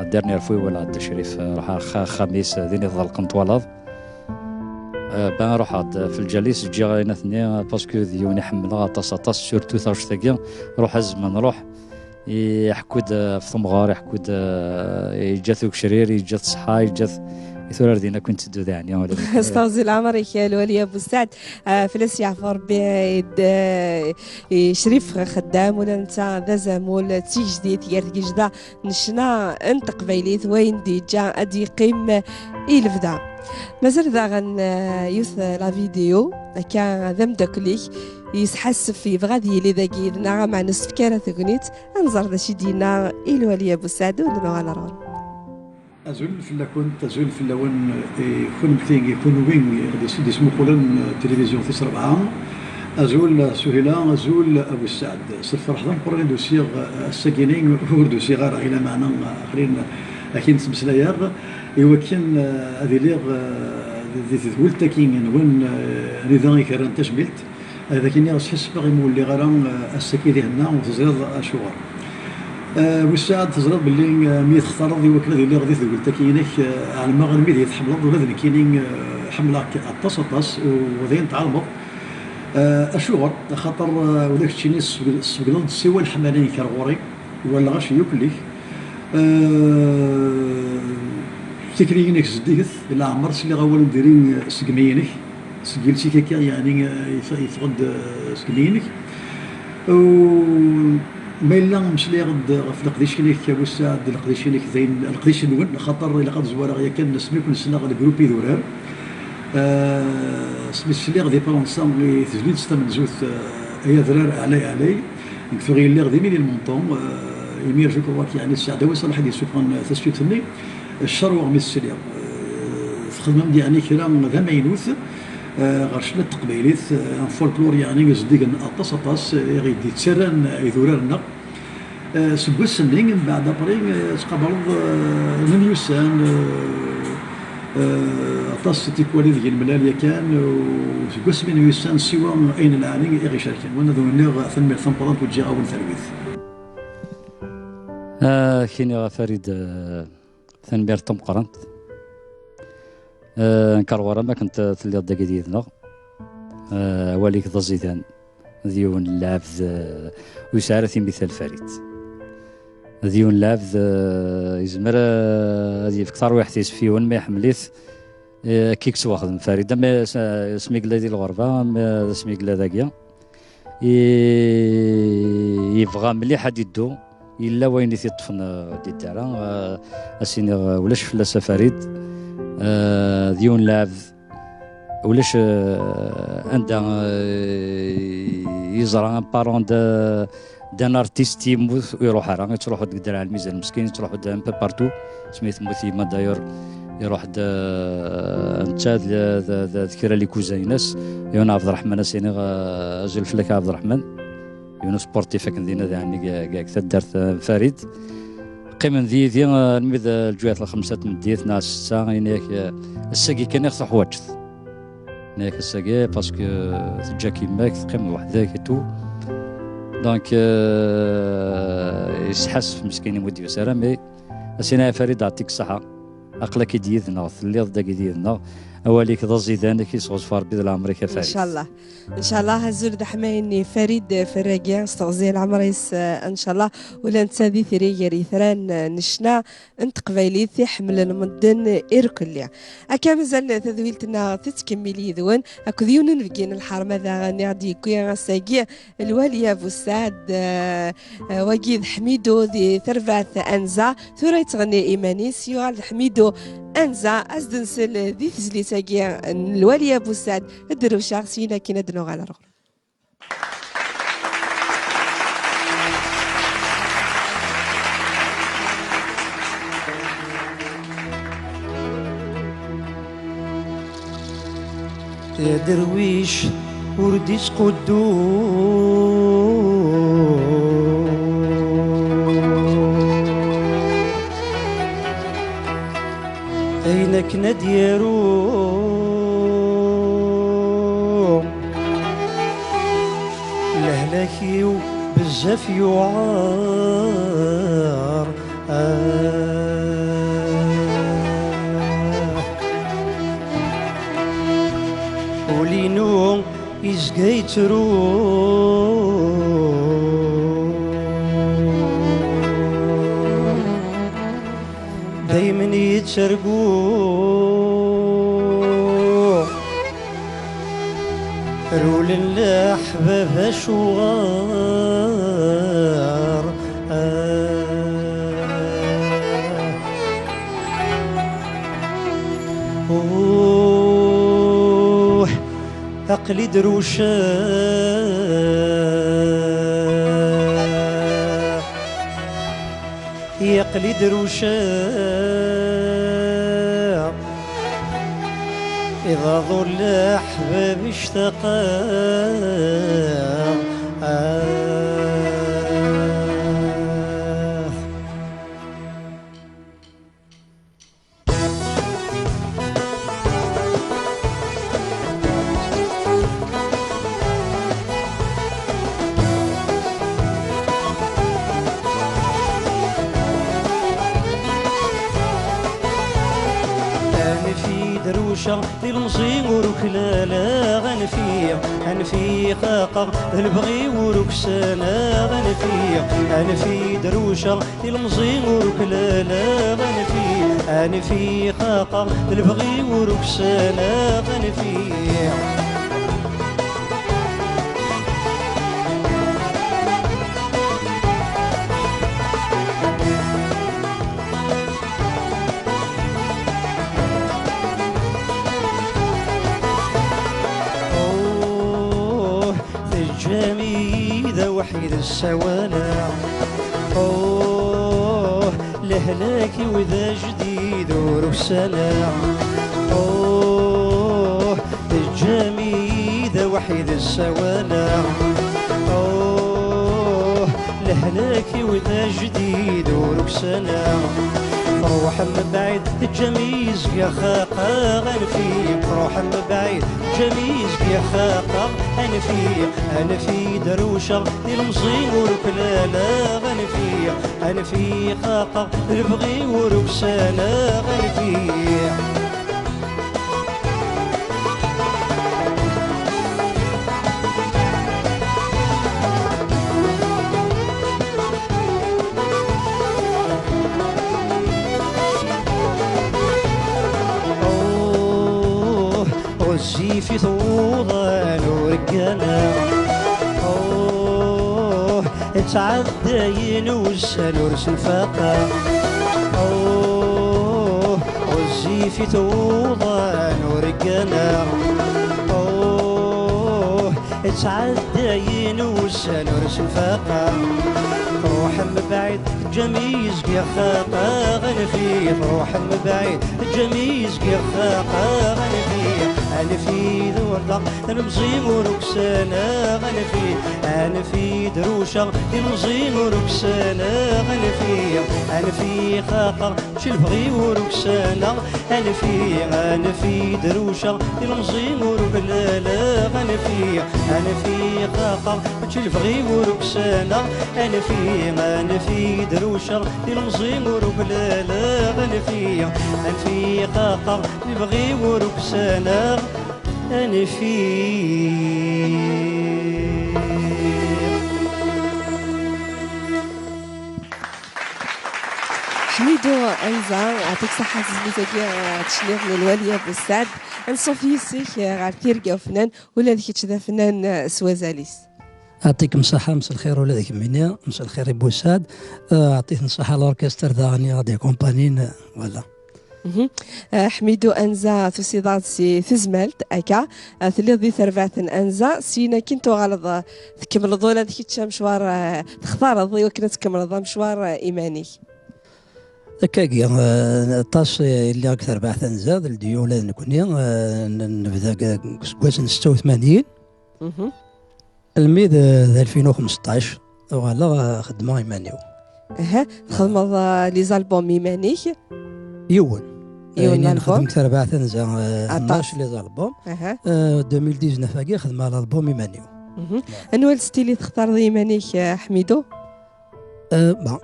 الدرنيير فوي ولا عند الشريف راح خميس ذيني تغلق نطوالض بان روح في الجليس تجي غاينا ثنيا باسكو ديوني حملها طاس سورتو ثاوش ثاكيا روح الزمان روح يحكود في ثمغار يحكود يجاثوك شرير يجاث صحا يجاث يثور دينا كنت تدو يعني ولا استاذ العمر يا الولي ابو سعد فلاس يعفر شريف خدام ولا انت ذا زمول تي جديد يرتقي جدا نشنا انت قبيليت وين دي جا ادي قيم يلفدا مازال ذا غن يوث لا فيديو كان ذم داكليك يسحسف في بغادي لي ذاكي نغا مع نصف كاره ثقنيت انظر ذا شي دينا الولي ابو سعد ولا على رون أزول في كنت أزول في اللون يكون بثيني يكون وين غادي يسمو قولن تلفزيون في 4 أزول سهيلة أزول أبو السعد صرف رحضان قرن دوسيغ الساكنين هو دوسيغ غير إلى معنا آخرين أكيد سمسلاياغ يوكن هذه ليغ ذي تقول تاكين وين نظام كران تشملت هذا كيني غسحس باغي مولي غير الساكن هنا وتزيد أشوار والساعد تزرد باللي ميت اختارض يوكل اللي غادي تقول تاكينك على المغرب ميت يتحمل ولا كاينين حمله طاس وذين تعلموا اشغل خاطر وداك الشيء سبقنا سوى الحملين كرغوري ولا غاشي يوكليك تكرينك زديت الا عمرت اللي غاول نديرين سقمينك سقيلتي كيكا يعني يفقد سقمينك ما إلا مشلي غد في القديشينيك يا بوسعد القديشينيك زين القديش الأول خاطر إلا قد زوار غيا كان سمي كل سنة غادي جروبي ذورار سمي الشلي غادي بونسون غي تجليد ستمن زوث هي ذرار علي نكفي اللي غادي مين المونطون يمير جو كواك يعني السعد هو صلاح ديال سوبران تسويتني الشروع من السليا خدمة يعني كلام ذا ماينوث غرشنا التقبيليت فولكلور يعني زديق طاس غيدي تسران يذورنا سبوا السنين من بعد برين تقابلوا من يوسان طاس تيكوالي ذيك الملاليه كان وسبوا من يوسان سوا اين العالي غير شاركين وانا ذو ثم ثمبرات وتجي اول ثلويث كيني فريد ثنبير طم قرنت كروارا ما كنت تلي داك ديالنا وليك ضزيدان ديون اللعب ويسعر مثال فريد ديون اللعب يزمر هذه كثر واحد يسفيون ما يحمليث كيكس واخد فريد ما سميك لا ديال الغربه ما سميك لا داكيا يبغى مليح يدو الا وين يطفن دي الدار اسيني ولاش فلاس فريد ديون لاعب ولاش عندها يزرع بارون دان ارتيست يموت ويروح راه تروح تقدر على الميزان المسكين تروح ان بو بارتو سميت موثيما داير يروح انت ذكر لي كوزايناس يونا عبد الرحمن سيني اجل فلك عبد الرحمن يونس سبورتيف كندينا يعني كاع دارت فريد قيمة ذي الميد الجوات الخمسة من ديت ناس ساعة يناك الساقي كان يخص حواجث يناك الساقي باسكو تجا كيماك قيمة وحداك تو دونك يسحس مسكين يمود يسارة مي سينا فريد يعطيك الصحة أقلك ديدنا ثليض داك ديدنا أوليك ذا زيدان كي صغفار بيد العمريك فارس ان شاء الله ان شاء الله هزول دحمايني فريد فراقيا استغزي العمريس ان شاء الله ولا نتسادي ثري ريثران نشنا انت قبايلي حمل المدن إيركليا اكا مازال تذويلتنا تتكملي ذون اكو ذيون نبقين الحرمة ذا غني غادي كويا غساقيا الوالي ابو سعد وقيد حميدو ذي ثرفات انزا ثورة تغني ايماني سيوال حميدو انزا ازدنسل ذي تزلي ساقيا الوالي ابو سعد الدروشة سينا كي ندنو على رغم يا درويش ورديش قدو أينك نديرو لهلاكي بزاف يعار ولينو إزقيترو دايما يتسرقو رول الأحباب شوار عقلي دروشة يقلي دروشة إذا ظل أحباب اشتقا دروشة المصيم وركلالا غنفي خاقة البغي وركسانا غنفي دروشة المصيم وركلالا غنفي خاقة البغي وركسانا غنفي جميدة وحيد السوالع أوه لهلاكي وذا جديد ورسالة أوه جميدة وحيد السوالع أوه لهلاكي وذا جديد ورسالة روح من بعيد الجميز يا خاقة غنفي روح من بعيد جميز يا خاقة أنا في دروشة المصين وركلالا غنفي خاقة البغي وركسانا غنفي في ثوضان ورقانا أوه تعدى ينوسل ورس الفاقة أوه وزي في ثوضان ورقانا أوه تعدى ينوسل ورس الفاقة روح من بعيد جميز يا خاقة غنفي روح من بعيد جميز يا خاقة غنفي أنا في ذولا المزيم وركسانا غنفي أنا في دروشة المزيم وركسانا غنفي أنا في خاقة شلبغي وركسانا أنا في دروشة المزيم وركلالا غنفي أنا في ثاقة ماشي البغي وركسانا أنا في دروشة المزيم وركلالا أنا في قاقة البغي وركسانا أنا في حميدو انزا يعطيك صحة زميلتك تشنيغ من الوالية بوسعد نصوفي سيك غير تيرقا فنان ولا ذيك تشدا فنان سوازاليس. يعطيكم الصحة، مساء الخير ولادك منيا، مساء الخير بوسعد. عطيت نصحة لوركستر داغني غادي كومبانين ولا. حميدو انزا ثوسيدات سي ثزمالت اكا ثلي ضي ثربعت انزا سينا كنتو غلط تكمل ضولا ذيك مشوار تختار ضي وكنا تكمل مشوار ايماني. هكاكيا طاس اللي اكثر بعث نزاد الديولا نكوني نبدا كواس 86 الميد 2015 وغالا خدمه ايمانيو. خدمه لي زالبوم ايماني يون الالبوم خدمت اكثر بعث نزاد 12 لي زالبوم 2019 كاع خدمه الالبوم ايمانيو. انو الستيل تختار ايماني حميدو؟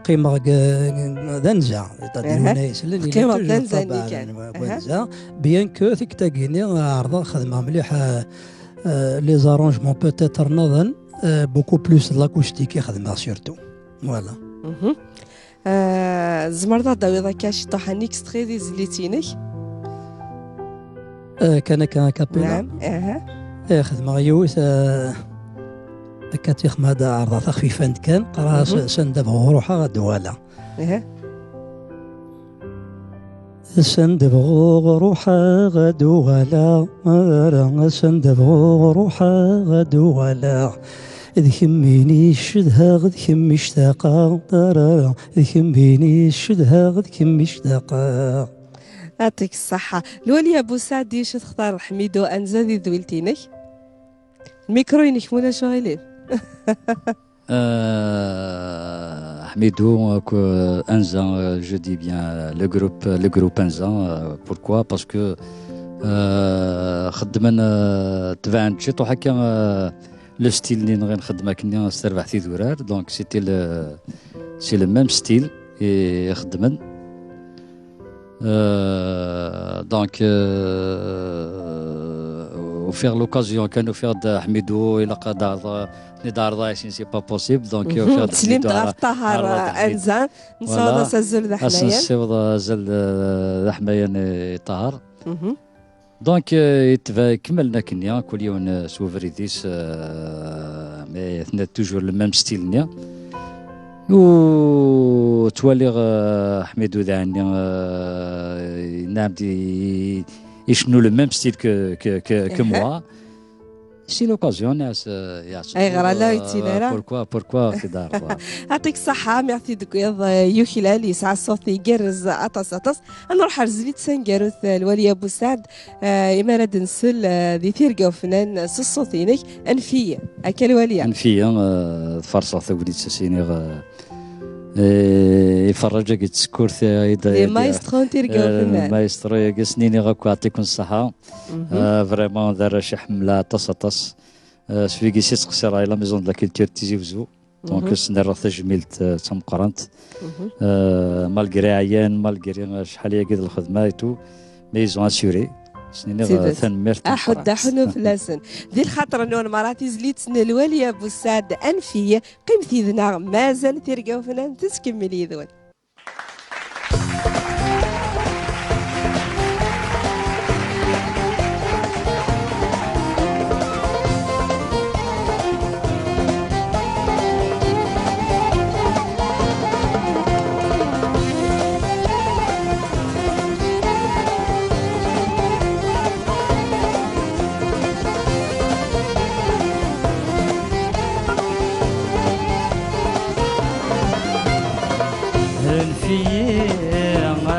قيمة دنزا قيمة دنزا كان بيان كو ثيك تاكيني عرضا خدمة مليحة لي زارونجمون بوتيتر نظن بوكو بلوس لاكوستيكي خدمة سيرتو فوالا. زمرضا داويضا كاش طاحا نيكستري دي زليتينك كان كابيلا. نعم خدمة يوث كاتيخ مادا عرضة خفيفة كان قرا سندبغ روحها غدوالا. سندبغ روحها غدوالا سندبغ روحها غدوالا إذ كميني الشدها غد كمي اشتاقا إذ كميني الشدها غد كمي اشتاقا. يعطيك الصحة. الوالية بوسعد ديش تختار حميدو أنزا ذي ذويلتينك الميكرو ينكمونا شغالين. Hamidou, Anza, je dis bien le groupe Anza. Pourquoi? Parce que خدمنا تبعنا شيء حكا لو ستيل اللي نخدمها كنا نستربح في ذرار دونك سي لو ميم ستيل خدمن دونك وفيغ لوكازيون كانوا فيغ حميدو الى قدر ندار ضايشين سي با بوسيبل دونك فيغ تسليم غير طهر انزا نصوض سزل ذا حنايا نصوض زل ذا حمايا طهر دونك يتبع كملنا كنيا كل يوم سوفريديس مي ثنا توجور لو ميم ستيل نيا و توالي حميدو ذا عني نعم دي يشنو لو ميم ستيل كو موا سي لوكازيون ياس اي غير لا يتينا بوركوا في دار. يعطيك الصحة ميرسي دكويض يوخلال يسعى الصوت يقرز أطس نروح رزليت سنقروث الولية بوسعد إما راد نسل ذي ثيرقا وفنان سصوتينك أنفية أكل ولية أنفية فرصة ثقولي تسيني يفرجك تسكورث مايسترو تيرقا وفنان مايسترو يقسنيني غاكو يعطيكم الصحة فريمون دار شي حملة طس سفيكي سي تقصير لا ميزون دو لا كولتور تيزي وزو دونك سنرى تجميلت تم قرنت مالغري عيان مالغري شحال هي كذا الخدمة ايتو ميزون اسيوري سنيني ثنمرت أحد حنو فلاسن ذي الخاطر أنو مراتي زليتسن الوالية بوسعد أنفية قيمتي ذنا مازال تيرقا وفنان تسكملي ذون.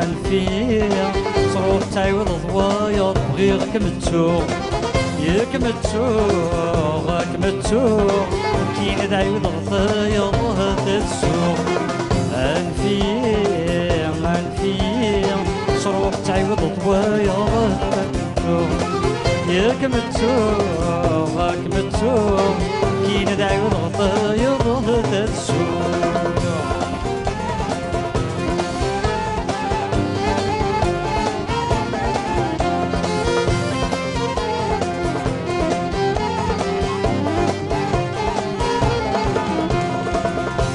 أنفية صروف تعيوض ضوايا بغيغ كمتسوق يا كمتسوق كمتسوق كين تعيوض ضوايا ضهد السوق. أنفية صروف تعيوض ضوايا ضهد السوق ياك متسوق راك متسوق كي ندعي وضغط يضغط السوق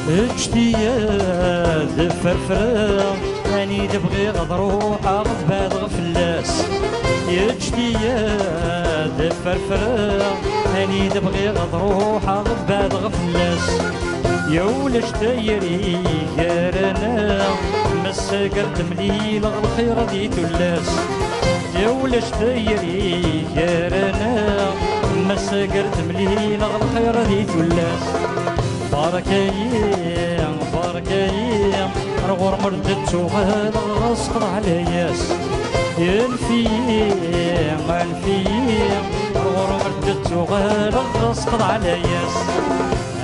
اجتياد فرفرة اني تبغي غضروح غضباد غفلاس اجتياد فرفرة اني تبغي غضروح غضباد غفلاس يا ولا شتايري كارنا مسكرت مليل الخير دي تلاس يا ولا شتايري كارنا مسكرت مليل الخير دي تلاس باركايم باركايم رغور مردت وغاد غصقض على ياس ينفيم انفيم رغور مردت وغاد غصقض على ياس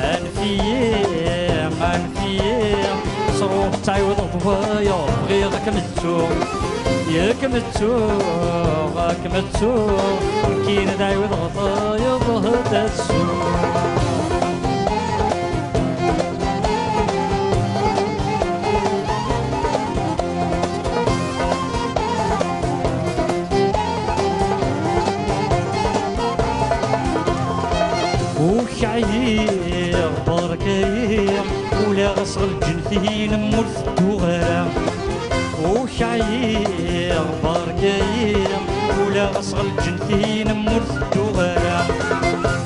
انفيم انفيم صروف تعيوض ضوايا بغي غاك متسوق ياك متسوق غاك متسوق كي ندعيوض غطايا ضهد السوق وكعير بركايم ولا غصغ الجنثين مرث الدوغرة وكعير بركايم ولا غصغ الجنثين مرث الدوغرة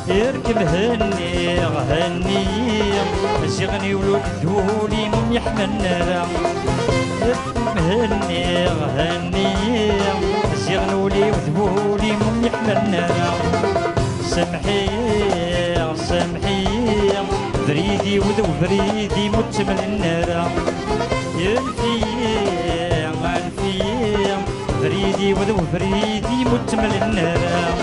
يركب هني هنيم زيغني ولود ذولي من يحمل النار يركب هني هنيم زيغني ولي وذولي من يحمل النار سمحي سمحي بريدي وذو بريدي متمل النار ينفيم انفيم بريدي وذو بريدي متمل النار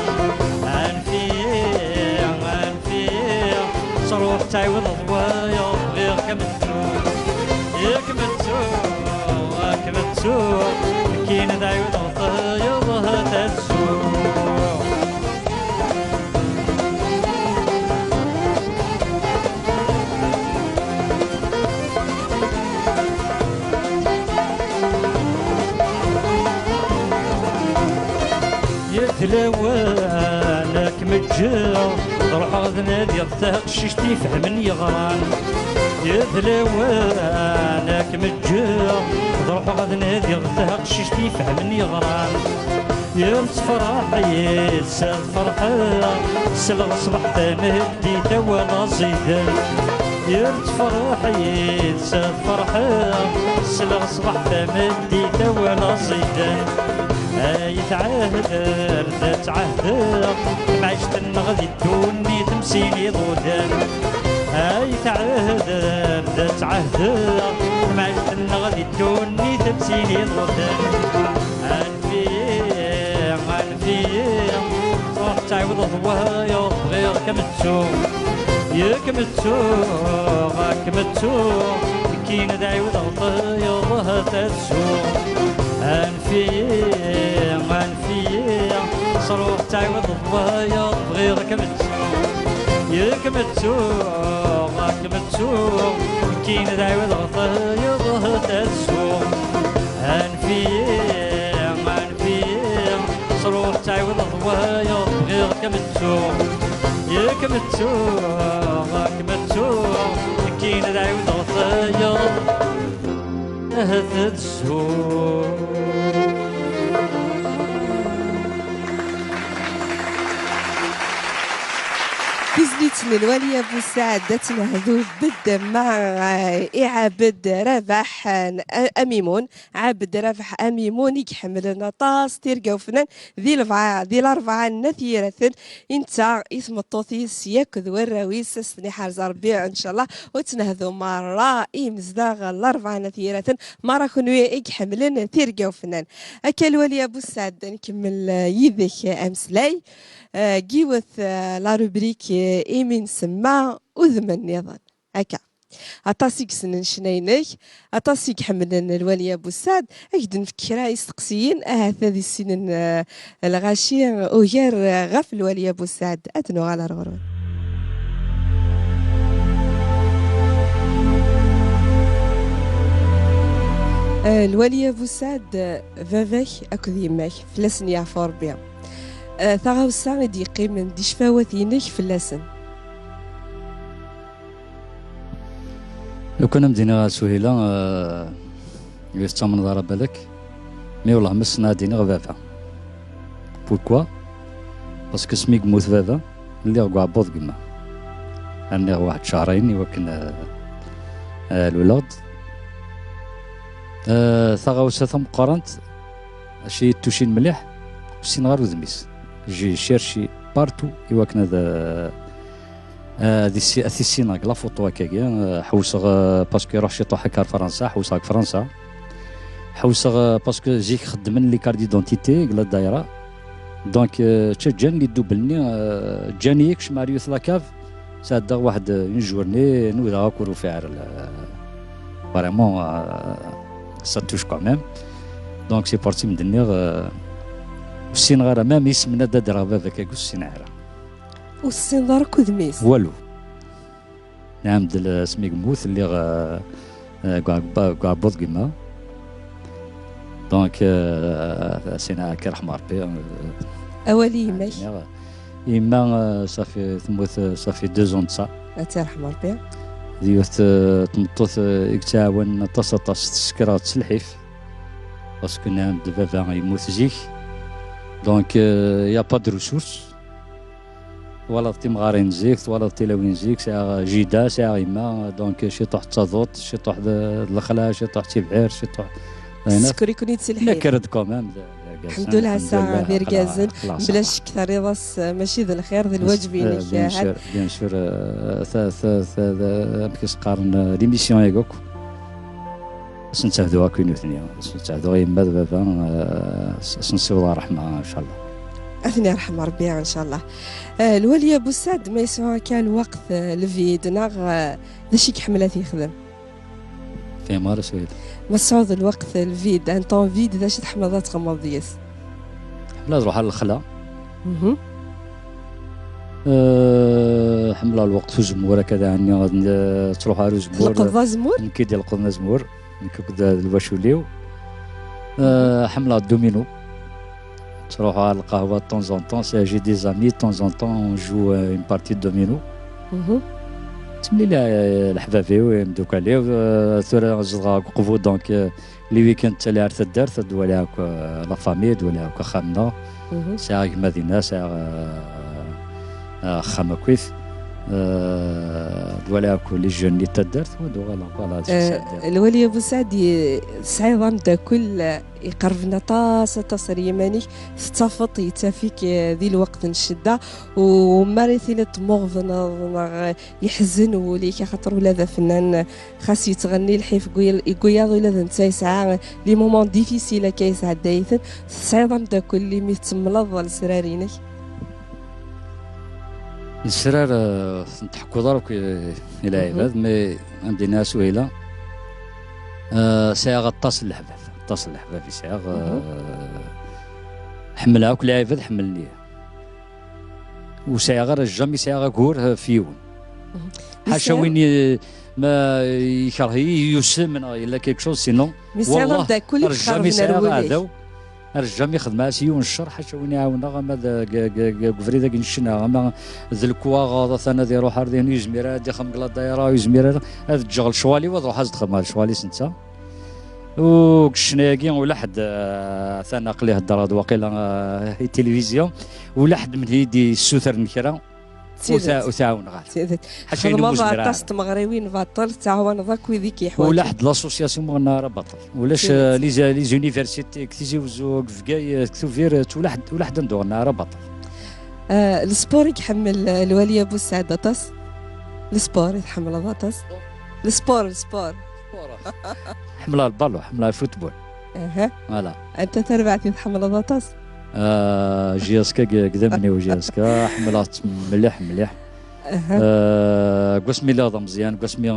انفيم انفيم صروح تعيوض ضوايا غير كمتسوق ياك متسوق راك متسوق كي ندعيوض ضوايا ضهت السوق تلاوانك متجا روح غد نادي ارتاق ششتي فهم يغران يا تلاوانك متجا روح غد نادي ارتاق ششتي فهم يغران يا مصفرحي سال فرحة سلغ صبح تمهدي توا زيدان يا مصفرحي سال فرحة سلغ صبح تمهدي توا زيدان يتعهد تتعهد معيشة النغذي توني تمسيني ضودان يتعهد تتعهد معيشة النغذي توني تمسيني ضودان انفيم انفيم روح تعيوض ضوايا بغير كمتسوق ياك متسوق راك متسوق كي ندعيوض غطايا ضهت السوق انفيم انفيم صروح تعيوض ضوايا بغير كمتسوق ياك متسوق راك متسوق كي ندعيوض غطايا ضهت السوق انفيم انفيم صروح تعيوض ضوايا بغير كمتسوق ياك متسوق راك متسوق كي ندعيوض غطايا ضهت السوق بزنيتنا الوالية بوسعد تنهضو بد مع عبد رابح أميمون عبد رابح أميمون يحملنا طاس تيرقا وفنان ذي الأربعة نثيرة انت اسم الطوثيس ياكذ والراويس سني حارز ربيع إن شاء الله وتنهضو مرة إمزداغ الأربعة نثيرة مرة كنوية يحملنا تيرقا وفنان أكا الوالية بوسعد نكمل يذك أمسلاي جيوث لا روبريك إيمين سما أذم النظام هكا أطاسيك سنن شنينك أطاسيك حملن الوالي أبو سعد أكد نفكرا يستقسيين هذه السنن الغاشي وغير غف الوالي أبو سعد أدنو على رغرون. الوالي أبو سعد فافاك أكد يماك فلاسن يعفور بيا ثغاو الساعة دي قيمن دي شفاوثينك فلاسن. لو كان مدينة سهيلة يستعمل ضرب بالك مي والله مسنا دينا غفافا بوركوا باسكو سميك موت فافا اللي غوا بوض كما عندنا واحد شهرين يوكن الولاد ثغاو ساثم قرنت شي توشين مليح وسين غير وذميس جي شيرشي بارتو يوكن هذا هذه السيناغ لا فوتو هكاكيا حوسغ باسكو يروح شي طوح هكا فرنسا حوسغ فرنسا حوسغ باسكو جيك خدمن لي كارت ديدونتيتي قلا الدايره دونك تشجن لي دوبلني جاني كش ماريوث لاكاف سادا واحد اون جورني نوضا كورو فاعل فريمون سا توش كوميم دونك سي بارتي من دنيغ والسينغارا مام يسمنا دادرا فافاك كاكو السينغارا والسين دارك وذميس والو نعم دل سميك موث اللي غا بوض كيما دونك سينا كرح ماربي أولي يماك يما صافي تموت صافي 2 زون تسا ترحم ربي ديوث تمطوث يتعاون تصطاس تسكرات تسلحيف باسكو نعم دفافا يموت زيك دونك يا با دو ريسورس ولا تيمغارين زيك ولا تيلاوين زيك ساعة جيدا ساعة يما دونك شي طوح تزوط شي طوح الخلا شي طوح تيبعير شي طوح سكري كوني تسلحي نكرد كومام الحمد لله ساعة دير كازن بلاش كثر يضاس ماشي ذا الخير ذا الواجبين بيان سور كيس قارن ليميسيون ياكوك سنتهدوها كاين ثانية سنتهدوها يما دابا سنسيو الله رحمة ان شاء الله أثني رحم ربي إن شاء الله. الوالي أبو سعد ما يسوى كان وقت الفيد ناغ ذا شي كحملات يخدم في مارس ويد ما صعود الوقت الفيد ان طون فيد ذا شي تحمل ذات تغمض دياس حملة تروح على الخلا حملة الوقت في زمورة كذا يعني تروح على زمور القضاء زمور نكي ديال القضاء زمور نكي كدا الباشوليو حملة دومينو تروح على القهوة طون زون طون سي جي دي زامي طون زون طون جو اون بارتي دومينو تملي لها الحبابي ويمدوك عليه ثورة زغا قفو دونك لي ويكند تالي عرث الدار تدوى لها لا فامي دوا لها خامنا ساعة مدينة ساعة خامة كويف دوا لي جون اللي تدارت ودوا الولي أبو سعد سعي ظن دا كل يقربنا تصر يماني ستفط يتافيك ذي الوقت نشدة ومارثين تمغضنا يحزن وليك خاطر ولا ذا فنان خاص يتغني الحيف يقويا ولا ذا نتاي ساعة لي مومون ديفيسيل كيس عدايثن سعي ظن دا كل اللي متملظ لسرارينك السرار نضحكوا ضربك الى عباد مي عندي ناس ويلا ساعة غطاس الحباب تصل الحباب في ساعة حملها وكل عباد حملني وساعة غير الجامي ساعة كور فيون حاشا وين ما يكره يسمن الا كيك شوز سينو والله الجامي ساعة هذا الجامي خدمة سيون الشر حاشا وين يعاونا غاما فريدا كنشنا غاما ذلكوا غاضا ثنا ذي روح ردين يزميرا دي خم قلا دايرة يزميرا هذا الجغل شوالي وضروح هز خدمة شوالي سنتا وكشناكي ولا حد ثنا قليه الدراد واقيلا التلفزيون ولا حد من هيدي السوثر نكرا وتعاون غير حاشا ما طاست مغربيين باطل تعاون ذاك وذيك يحوج ولا حد لاسوسياسيون مغنى باطل ولاش لي زونيفرسيتي كتيجي وزوق فكاي كتوفير ولا حد ندور راه باطل السبور يحمل الوالي ابو سعد طاس السبور يتحمل طاس السبور حملها البالو حملها الفوتبول فوالا انت تربع تتحمل طاس جياسكا قدامني وجياسكا حملات مليح قسمي لا مزيان قسمي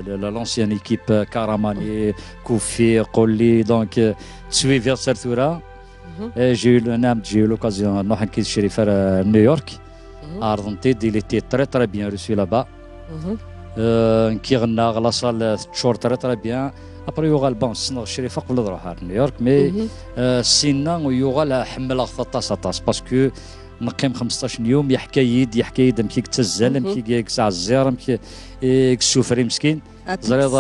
لونسيان ايكيب كاراماني كوفي قولي دونك تسويفي سيرتورا جي نعم جي لوكازيون نروح نكيد الشريفه نيويورك ارجنتين دي ليتي تري بيان ريسي لابا كي غنا غلا صال شهور تري بيان ابري يوغال بون سنغ الشريفه قبل نروح نيويورك مي سينا ويوغال حمل غطاس طاس باسكو نقيم 15 يوم يحكي مكي تزال مكي ساعه الزياره مكي السوفري مسكين زريض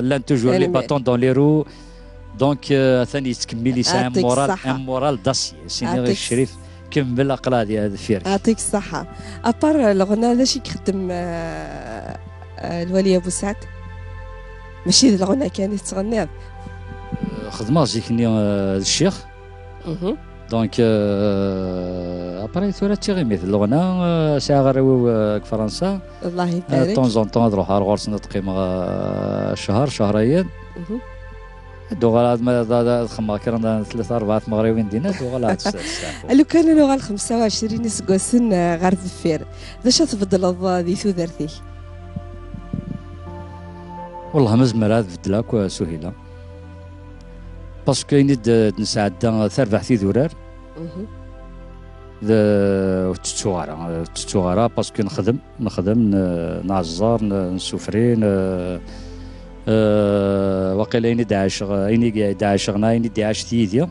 لان توجور لي باتون دون لي رو دونك ثاني تكملي ساعه مورال داسي سيني الشريف كمل اقلادي هذا فيرك. يعطيك الصحه. ابار الغنى هذا يخدم الولي ابو سعد ماشي الغنى كان تغني خدمه زيكني الشيخ دونك ابري ثورة تيغي مثل الغنى ساعه غير فرنسا الله يبارك طون زون طون نروح غورس نتقيم شهرين دوغالات ما خما كرنا 3 4 مغربيين دينا دوغالات لو كان لغه 25 سكوسن غير الفير باش تفضل ذي ثوثرتي والله مزمر هذا بدلاك سهيله باسكو يند نساعد تربح في ذرار تتوغارا باسكو نخدم نعزر نسوفرين وقيل إني داعش غنا إني داعش تيديا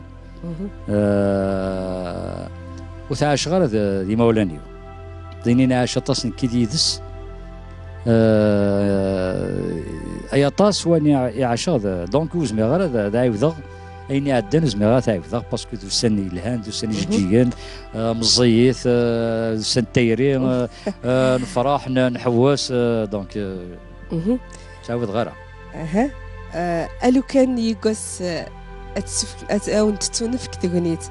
وتعاش غير ذي مولانيو ديني نعاش طاس كي يدس أي طاس واني يعاش دونك وزمي غير ذا يوضغ أيني عدن وزمي غير يوضغ باسكو دو سني الهان دو سني جديان مزيث دو سن تايرين نفرح نحوس دونك تعود غيرها الو كان يقص او تتونفك تغنيت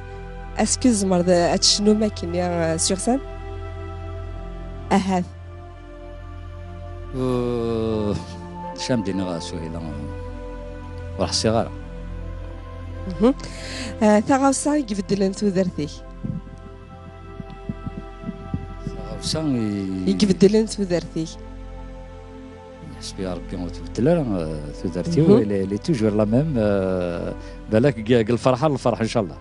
اسكو زمر اتشنو ماكين يا سور سان اهاث شام دينا سهيله راح صغار ثغاوسا يبدل انتو درتي ثغاوسا يبدل انتو درتي حسبي ربي وتبدل تودرتي لي توجور لا ميم بالك الفرحه ان شاء الله.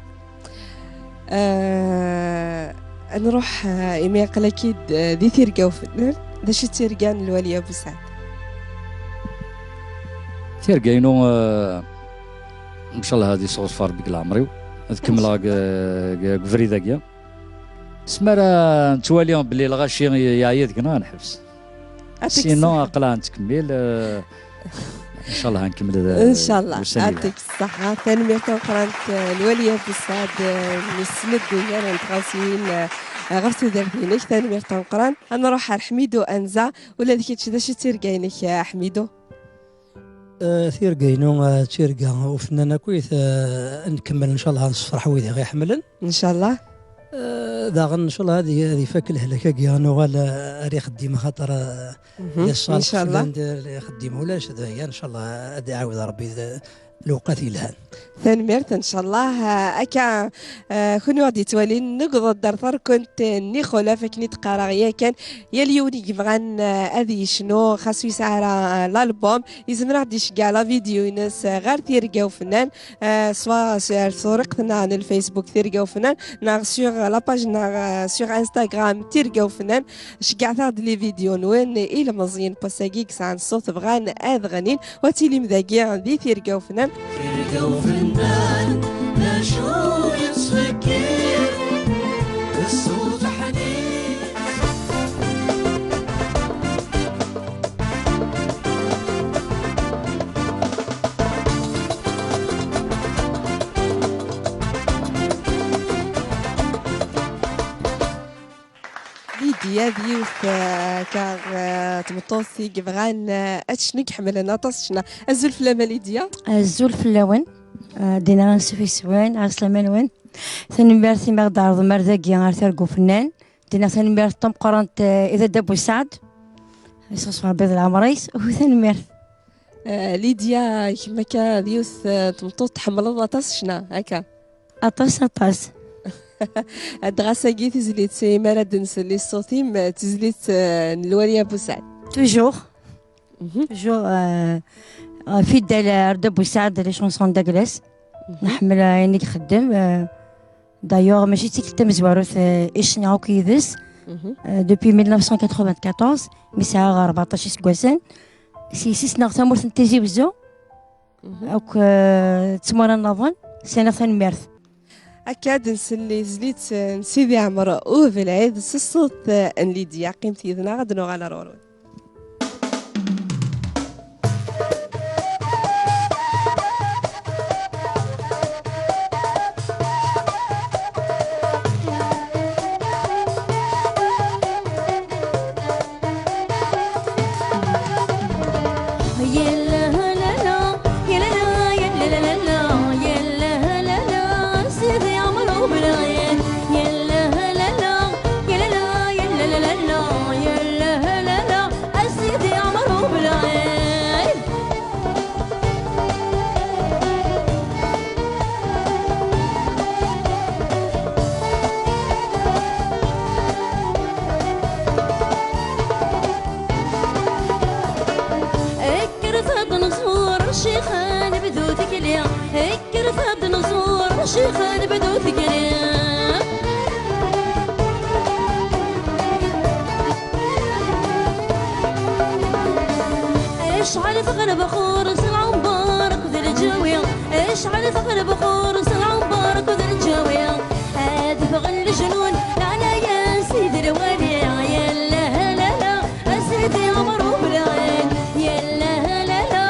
نروح إيمي قال أكيد دي تيرقا وفنان ذا شي تيرقان الولي أبو سعد تيرقا ينو إن شاء الله هذه صوت فار بقل عمري تكمل فريدة كيا سمارا نتواليهم بلي الغاشي يعيط كنا نحبس سينو أقلا نتكمل ان شاء الله هنكمل ان شاء الله. يعطيك الصحه. ثاني ميرتو قرانت الولي ابو سعد نسند ديال نتغاوسين غرتو دارتينك ثاني ميرتو قران نروح على حميدو انزا ولا ديك تشدا شي تيرقاينك يا حميدو تيرقاينو تيرقا وفنانه كويس نكمل ان شاء الله نصفر حويدي غير حملا ان شاء الله داغن ان شاء الله هذه فاكل هلاكا كيانو غالا ري خديمه خاطر ان شاء الله خديمه ولاش هذايا ان شاء الله ادي عاود ربي الوقت يلهان ثاني ميرت ان شاء الله اكا كوني غادي توالين نقض الدرطر كنت نيخولا فكني تقارا كان يا اليوني يبغان هذه شنو خاصو يسعر الالبوم يزمر غادي يشكا لا فيديو ينس غير تيرقا وفنان سوا سورقتنا عن الفيسبوك تيرقا وفنان ناغ سيغ لا باج ناغ سيغ انستغرام تيرقا وفنان شكعت هاد لي فيديو نوين الى مزيان بوساكيك سان الصوت بغان اذغنين وتيلي مذاكي عندي تيرقا وفنان تيرقا وفنان لا شو يتفكر الصوت حنين ليديا ديوث كار تمطوثي كبغان اتشنك حملنا طاسشنا الزول فلاما ليديا الزول فلاون دينا غنسوفي سوان عسلمان وين ثاني مبارثي مغد عرض مرذاقيا غير ترقو فنان دينا ثاني مبارث طم قرنت اذا دابو سعد يصوص بيض العمريس وثاني مبارث ليديا كما ديوث تمطوط تحمل طاسشنا هكا اطاس دغاساكي تزليت سيمانة دنسلي الصوتيم تزليت الوالية بوسعد توجور توجور فيدال رد بوسعد لي شونسون داكلاس نحمل يعني كخدم دايوغ ماشي تيكتم زواروث إشنياو كيدس دوبي 1994 مساها 14 سكواسان سيس نغتا مورث نتيجي بزو اوك تسمونا النظن سنة ثاني مارث أكاد نسلي زليت نسيدي عمر أوف العيد الصوت ليديا قيمتي إذنا غد نوغ على رورون شيخان بدو ثقلين اشعل فقر بخور سلع مبارك ذا الجوية اشعل فقر بخور سلع مبارك ذا الجوية هذا فغل الجنون على يا سيد الوالي يا لا لا لا سيدي عمرو بالعين يا لا لا لا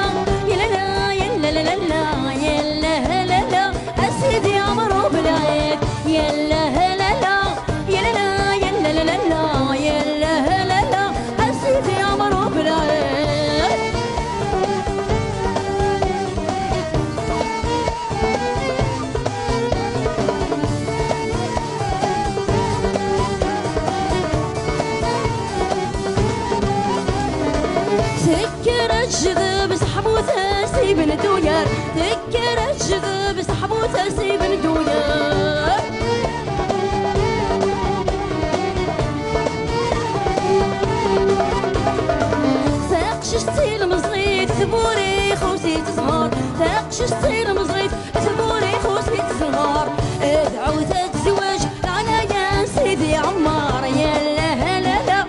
يا لا يا لا لا لا يا لا لا لا سيدي عمرو بالعين يا لا لا لا يا لا يا لا لا لا يا لا لا لا سيدي عمرو بالعين سكر الجذب سحبو ثاسي بن دويار سكر الجذب سحبو ثاسي بن دويار ساقش السيل مزغيت ثبوري خوسي تزهار ساقش السيل مزغيت ثبوري خوسي تزهار ادعو ذات زواج على يا سيدي عمار يا لا لا لا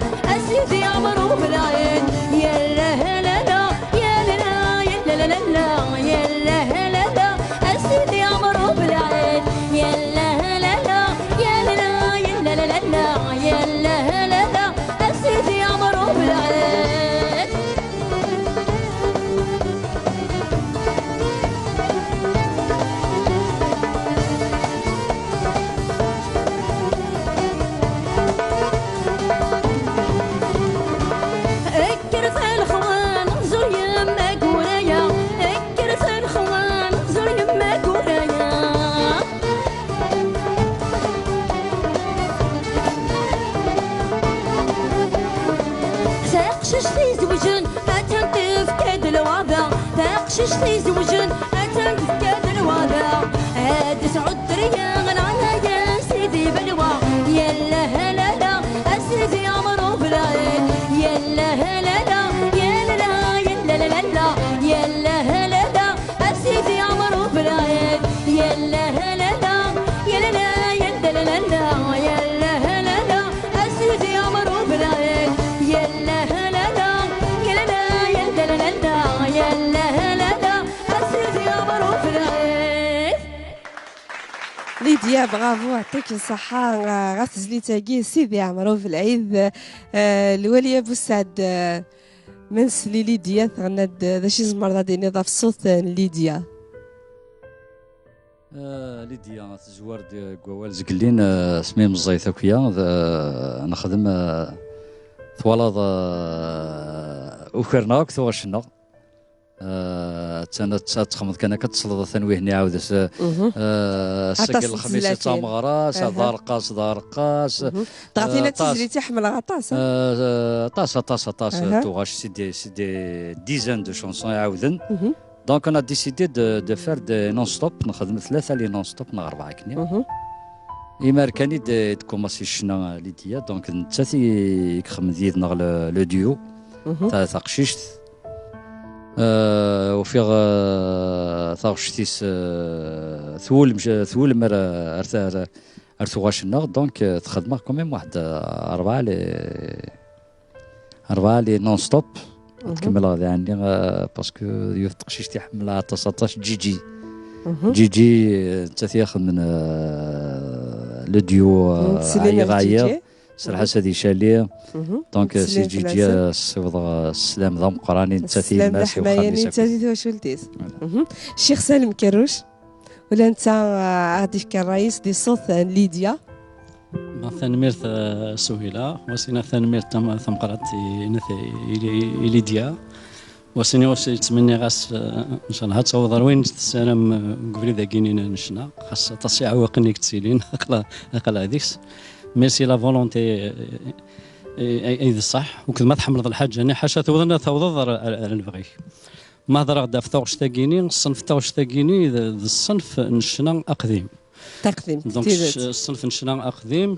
سيدي عمرو بالعين يا لا لا لا يا لا يا لا لا لا يا لا لا لا سيدي عمرو بالعين يا لا لا لا يا لا يا لا لا لا يا لا لا لا سيدي عمرو بالعين اكر في الخوان زر يمك ورايا اكر في الخوان زر يمك ورايا تقشش في زوجن اتنتف كاد الوضع تقشش في زوجن اتنتف كاد الوضع هاد سعود رياغن على يا سيدي بلوى يا لا لا لا سيدي عمرو بالعين يا لا لا لا يا لا يا لا لا لا يا لا لا لا سيدي عمرو بالعين يا لا لا لا يا لا يا لا لا لا يا لا لا لا سيدي عمرو بالعين يا لا لا لا يا لا يا لا لا لا يا لا لا لا سيدي عمرو بالعين ليديا برافو يعطيك الصحة غتزلي تاكي سيدي عمرو في العيد الوالية بوسعد من سلي ليديا تغنى ذا شي زمر غادي نضاف الصوت ليديا ليديا تزوار دي قوال زقلين سمي مزايث اكويا نخدم ثوالض وكرناك ثواشنا تانا تخمض كان كتصلد ثانوي هنا عاود السكر الخميس تاع مغراس دارقاس تعطينا تزريتي حمل غطاس طاس توغاش سيدي ديزان دو شونسون عاودن دونك انا ديسيدي دو فير دي نون ستوب نخدم ثلاثه لي نون ستوب نهار 4 كني إما كان تكوماسي الشنا ليديا دونك نتا يخدم ديالنا لو ديو تاع تقشيشت وفيغ ثاغشتيس ثول مر ارتوغاشنا دونك تخدم كوميم واحد 4 لي نون ستوب تكمل غادي عندي باسكو يوف تقشيش تيحملها 19 جي انت تاخذ من لو ديو غاير صراحه سادي شاليه دونك سي جي السوض السلام ضم قراني انت تي ماشي وخلي انت واش ولتيس الشيخ سالم كروش ولا انت غادي كالرئيس دي صوت ليديا مثلا ميرث سهيله وسينا ثاني ميرث ثم قراتي ليديا وسيني واش يتمنى غاس ان شاء الله تصوض وين السلام قبل ذا كينين نشنا خاصه تصيع وقني كتسيلين اقلا هذيكس ميرسي لا فولونتي اي صح وكل ما تحمل الحاجه انا حاشا توضنا توضر البغي ما هضر غدا في ثوغ شتاكيني الصنف ثوغ شتاكيني الصنف نشنا اقديم تقديم دونك الصنف نشنا اقديم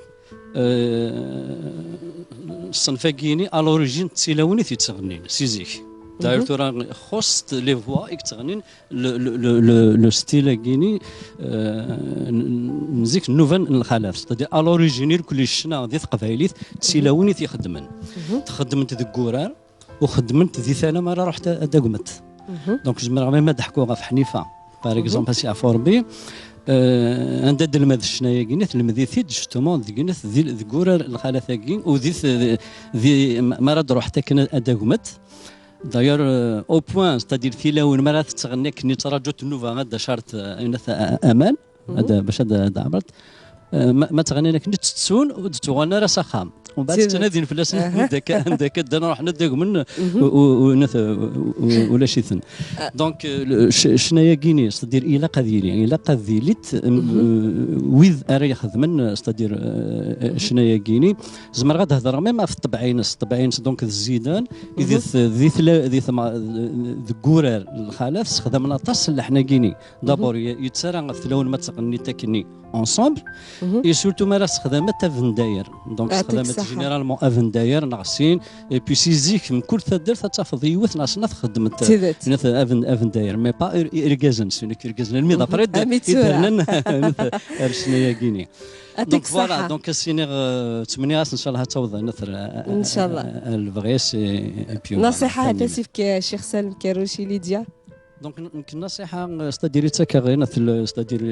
الصنف كيني على اوريجين تسيلاوني تيتغنين سيزيك داير ترى خوست لي فوا يكتغنين لو ستيل كيني نزيك نوفن الخلاف ستادي على اوريجينير كل شنا ديال قبايليت تسيلاوني تيخدمن تخدمت ذكورار وخدمت ذي ثانا مره رحت ادقمت دونك جمر ما ضحكوا في حنيفه باغ اكزومبل سي افوربي عند المذ شنايا كينيت المذيثيد جوستومون كينيت ذكورار الخلاف كين ذي مره رحت كنا ادقمت داير او بوان ستادير ثيلاون مرات تغني كني تراجعت النوفا غدا شارت امان هذا باش هذا عبرت ما تغني لك نت تسون وتغنى راه سخام ومن بعد تنادين فلاس عندك دنا روح ندق من ولا شي ثن دونك شنايا كيني ستادير الى قذيليت ويذ اري يخدمن ستادير شنايا كيني زمر غاد هضر ميم في الطبعين دونك الزيدان ذي ذكورار الخلاف استخدم لاطاس اللي حنا كيني دابور يتسارع في لون ما تغني تكني انصامبل اي سورتو ما استخدمت افنداير دونك استخدمت جينيرالمون افنداير ناقصين اي بي سيزيك من كل تدير تتفض يوث ناس خدمت افنداير مي با ارغازن سونيك ارغازن الميضه فريد اذا ارشنيا كيني دونك فوالا دونك سينيغ تمني ان شاء الله توضى نثر ان شاء الله الفغيس نصيحه هاتفك الشيخ سالم كروشي ليديا دونك يمكن نصيحه ستادير تاكا ستادير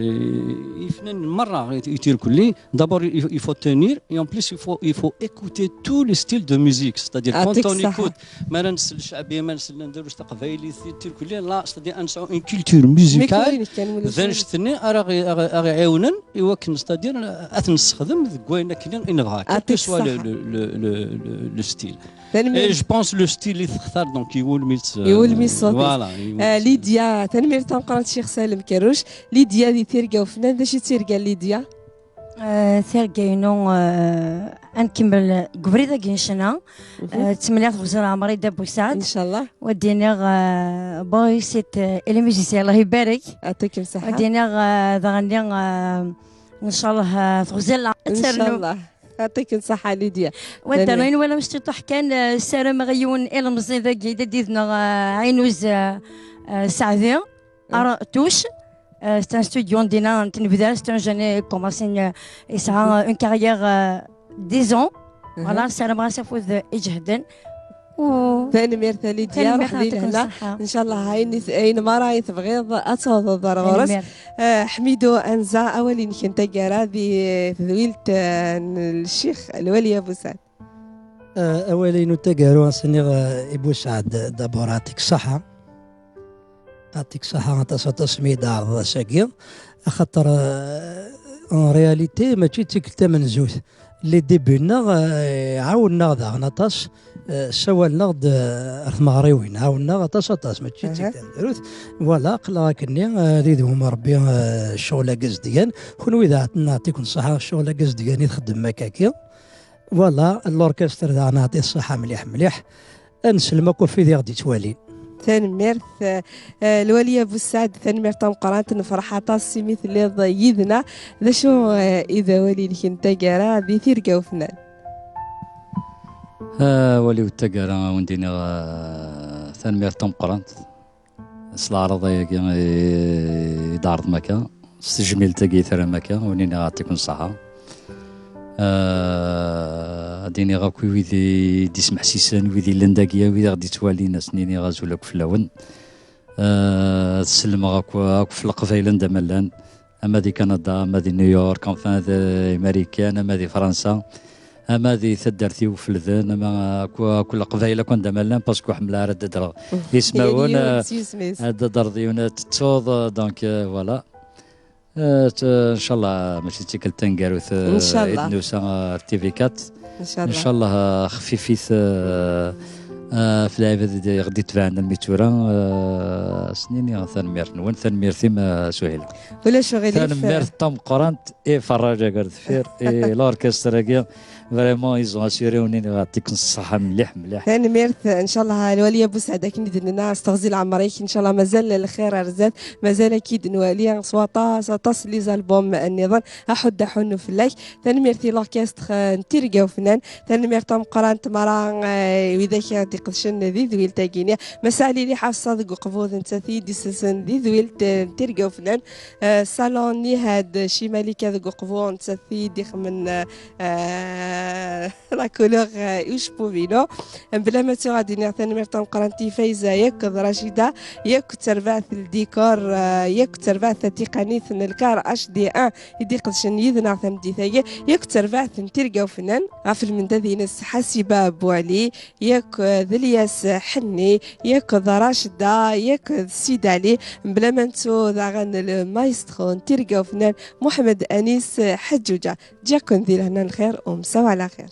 يفنن مره يتير كلي دابور يفو تونير اي اون بليس يفو ايكوتي تو لي ستيل دو ميوزيك ستادير كونت اون ايكوت ما ننسى الشعبيه ما ننسى نديرو قبايلي يتير كلي لا ستادير انسعو اون كولتور ميوزيكال ذنجتني راغي يعاونن يوكن ستادير نستخدم كوينا كاين انغاك سوا لو ستيل جو بونس لو ستيل اللي تختار دونك يولمي صوتي فوالا ليديا تنمير تنقرا الشيخ سالم كروش ليديا دي تيركا وفنان داش تيركا ليديا تيركاينو نكمل قبريدا كينشنا تمنيات غزال عمري دابو سعد ان شاء الله ودينا باي سيت الي ميوزيسيان الله يبارك يعطيك الصحه ودينا ضغني ان شاء الله غزال ان شاء الله يعطيك الصحة ليديا ودرين ولا مش تطح كان سارة مغيون إلى مزيدة جيدة ديدنا عينوز سعدي توش c'est un studio دينا تنبدا c'est un jeune commencé يسعى une carrière 10 ans voilà سارة مغاسة فوز يجهدن ثاني ميرثا ليديا روحي لهنا ان شاء الله هاي مرة تبغيض اتصوض غورس حميدو انزا اولين كنت قرا ذويلت الشيخ الولي ابو سعد اولين تقارو سنيغ ابو سعد دابور يعطيك الصحة يعطيك الصحة تسمي دار ساكيا خاطر ان رياليتي ماشي تيكلتا منزوث لي ديبينا عاودنا غدا نطاس سوالنا غد مغريوين عاودنا غطاس ماشي تيكلتا فوالا قلا كني ريدهم ربي الشغل قزديان كون اذا نعطيكم الصحة الشغل قزديان يخدم مكاكيا فوالا الاوركستر ذا نعطي الصحة مليح نسلمك في ذي غادي توالين تنميرث الوالية بوسعد تنميرث مقرانت نفرحة طاسي مثل ضيدنا ذا شو إذا ولي لك انت قرا ذي ثيرقا وفنان ولي والتقرا وندينا تنميرث مقرانت صلاة رضايا دار مكان استجميل تاقي ثرى مكان ونينا غاتيكون صحة ديني غاكوي ويدي ديسمح سيسان ويدي لنداكيا ويدي غادي توالينا سنيني غازولاك في اللون تسلم غاكو في القفايلان دا ملان اما دي كندا اما دي نيويورك انفان امريكان اما دي فرنسا اما دي ثدرتي وفلذان اما كل قبايله كون دا ملان باسكو حمله راه ددر يسمعون ددر ديونات توض دونك فوالا ان شاء الله ماشي تيكل تنقاروث ان شاء الله ادنوسا ارتيفيكات ان شاء الله خفيفيث في العباد غادي تبعنا الميتورا سنيني ثنمير نون ثنمير ثيما سهيله ولا شغلي ثنمير طم قرانت اي فراجه قرد فير اي لوركسترا كيا فريمون ايزون اسيريوني غاتيك الصحه مليح مليح تنميرث ان شاء الله الواليه بوسعده كي ندير لنا استغزي العمريك ان شاء الله مازال الخير رزات مازال اكيد نوالي سواطا ساطاس لي زالبوم النظام احد حنو في الليل تنميرثي لوركستر نتيرقاو فنان تنميرث مقرانت مرا وذاك تقدشن ذي ذويل تاكينيا مسالي لي حاف صادق قبوض انت ثي دي سن ذي ذويل نتيرقاو فنان صالوني هاد شمالي كذا قبوض انت ثي ديخ من لا كولور يشبو بينو بلا ما غادي نعطينا مرتم قرانتي فايزه ياك رشيده ياك تربعث الديكور ياك تربعث تقنيه الكار اش دي ان يدي قدشن يذنا ثم دي ثايه ياك تربعث نترقاو فنان غافل من ذي ناس حاسبه بوعلي ياك ذلياس حني ياك راشده ياك السيد علي بلا ما نتو ذاغن المايسترو نترقاو فنان محمد انيس حجوجه جاكم ذي لهنا الخير ومساو على خير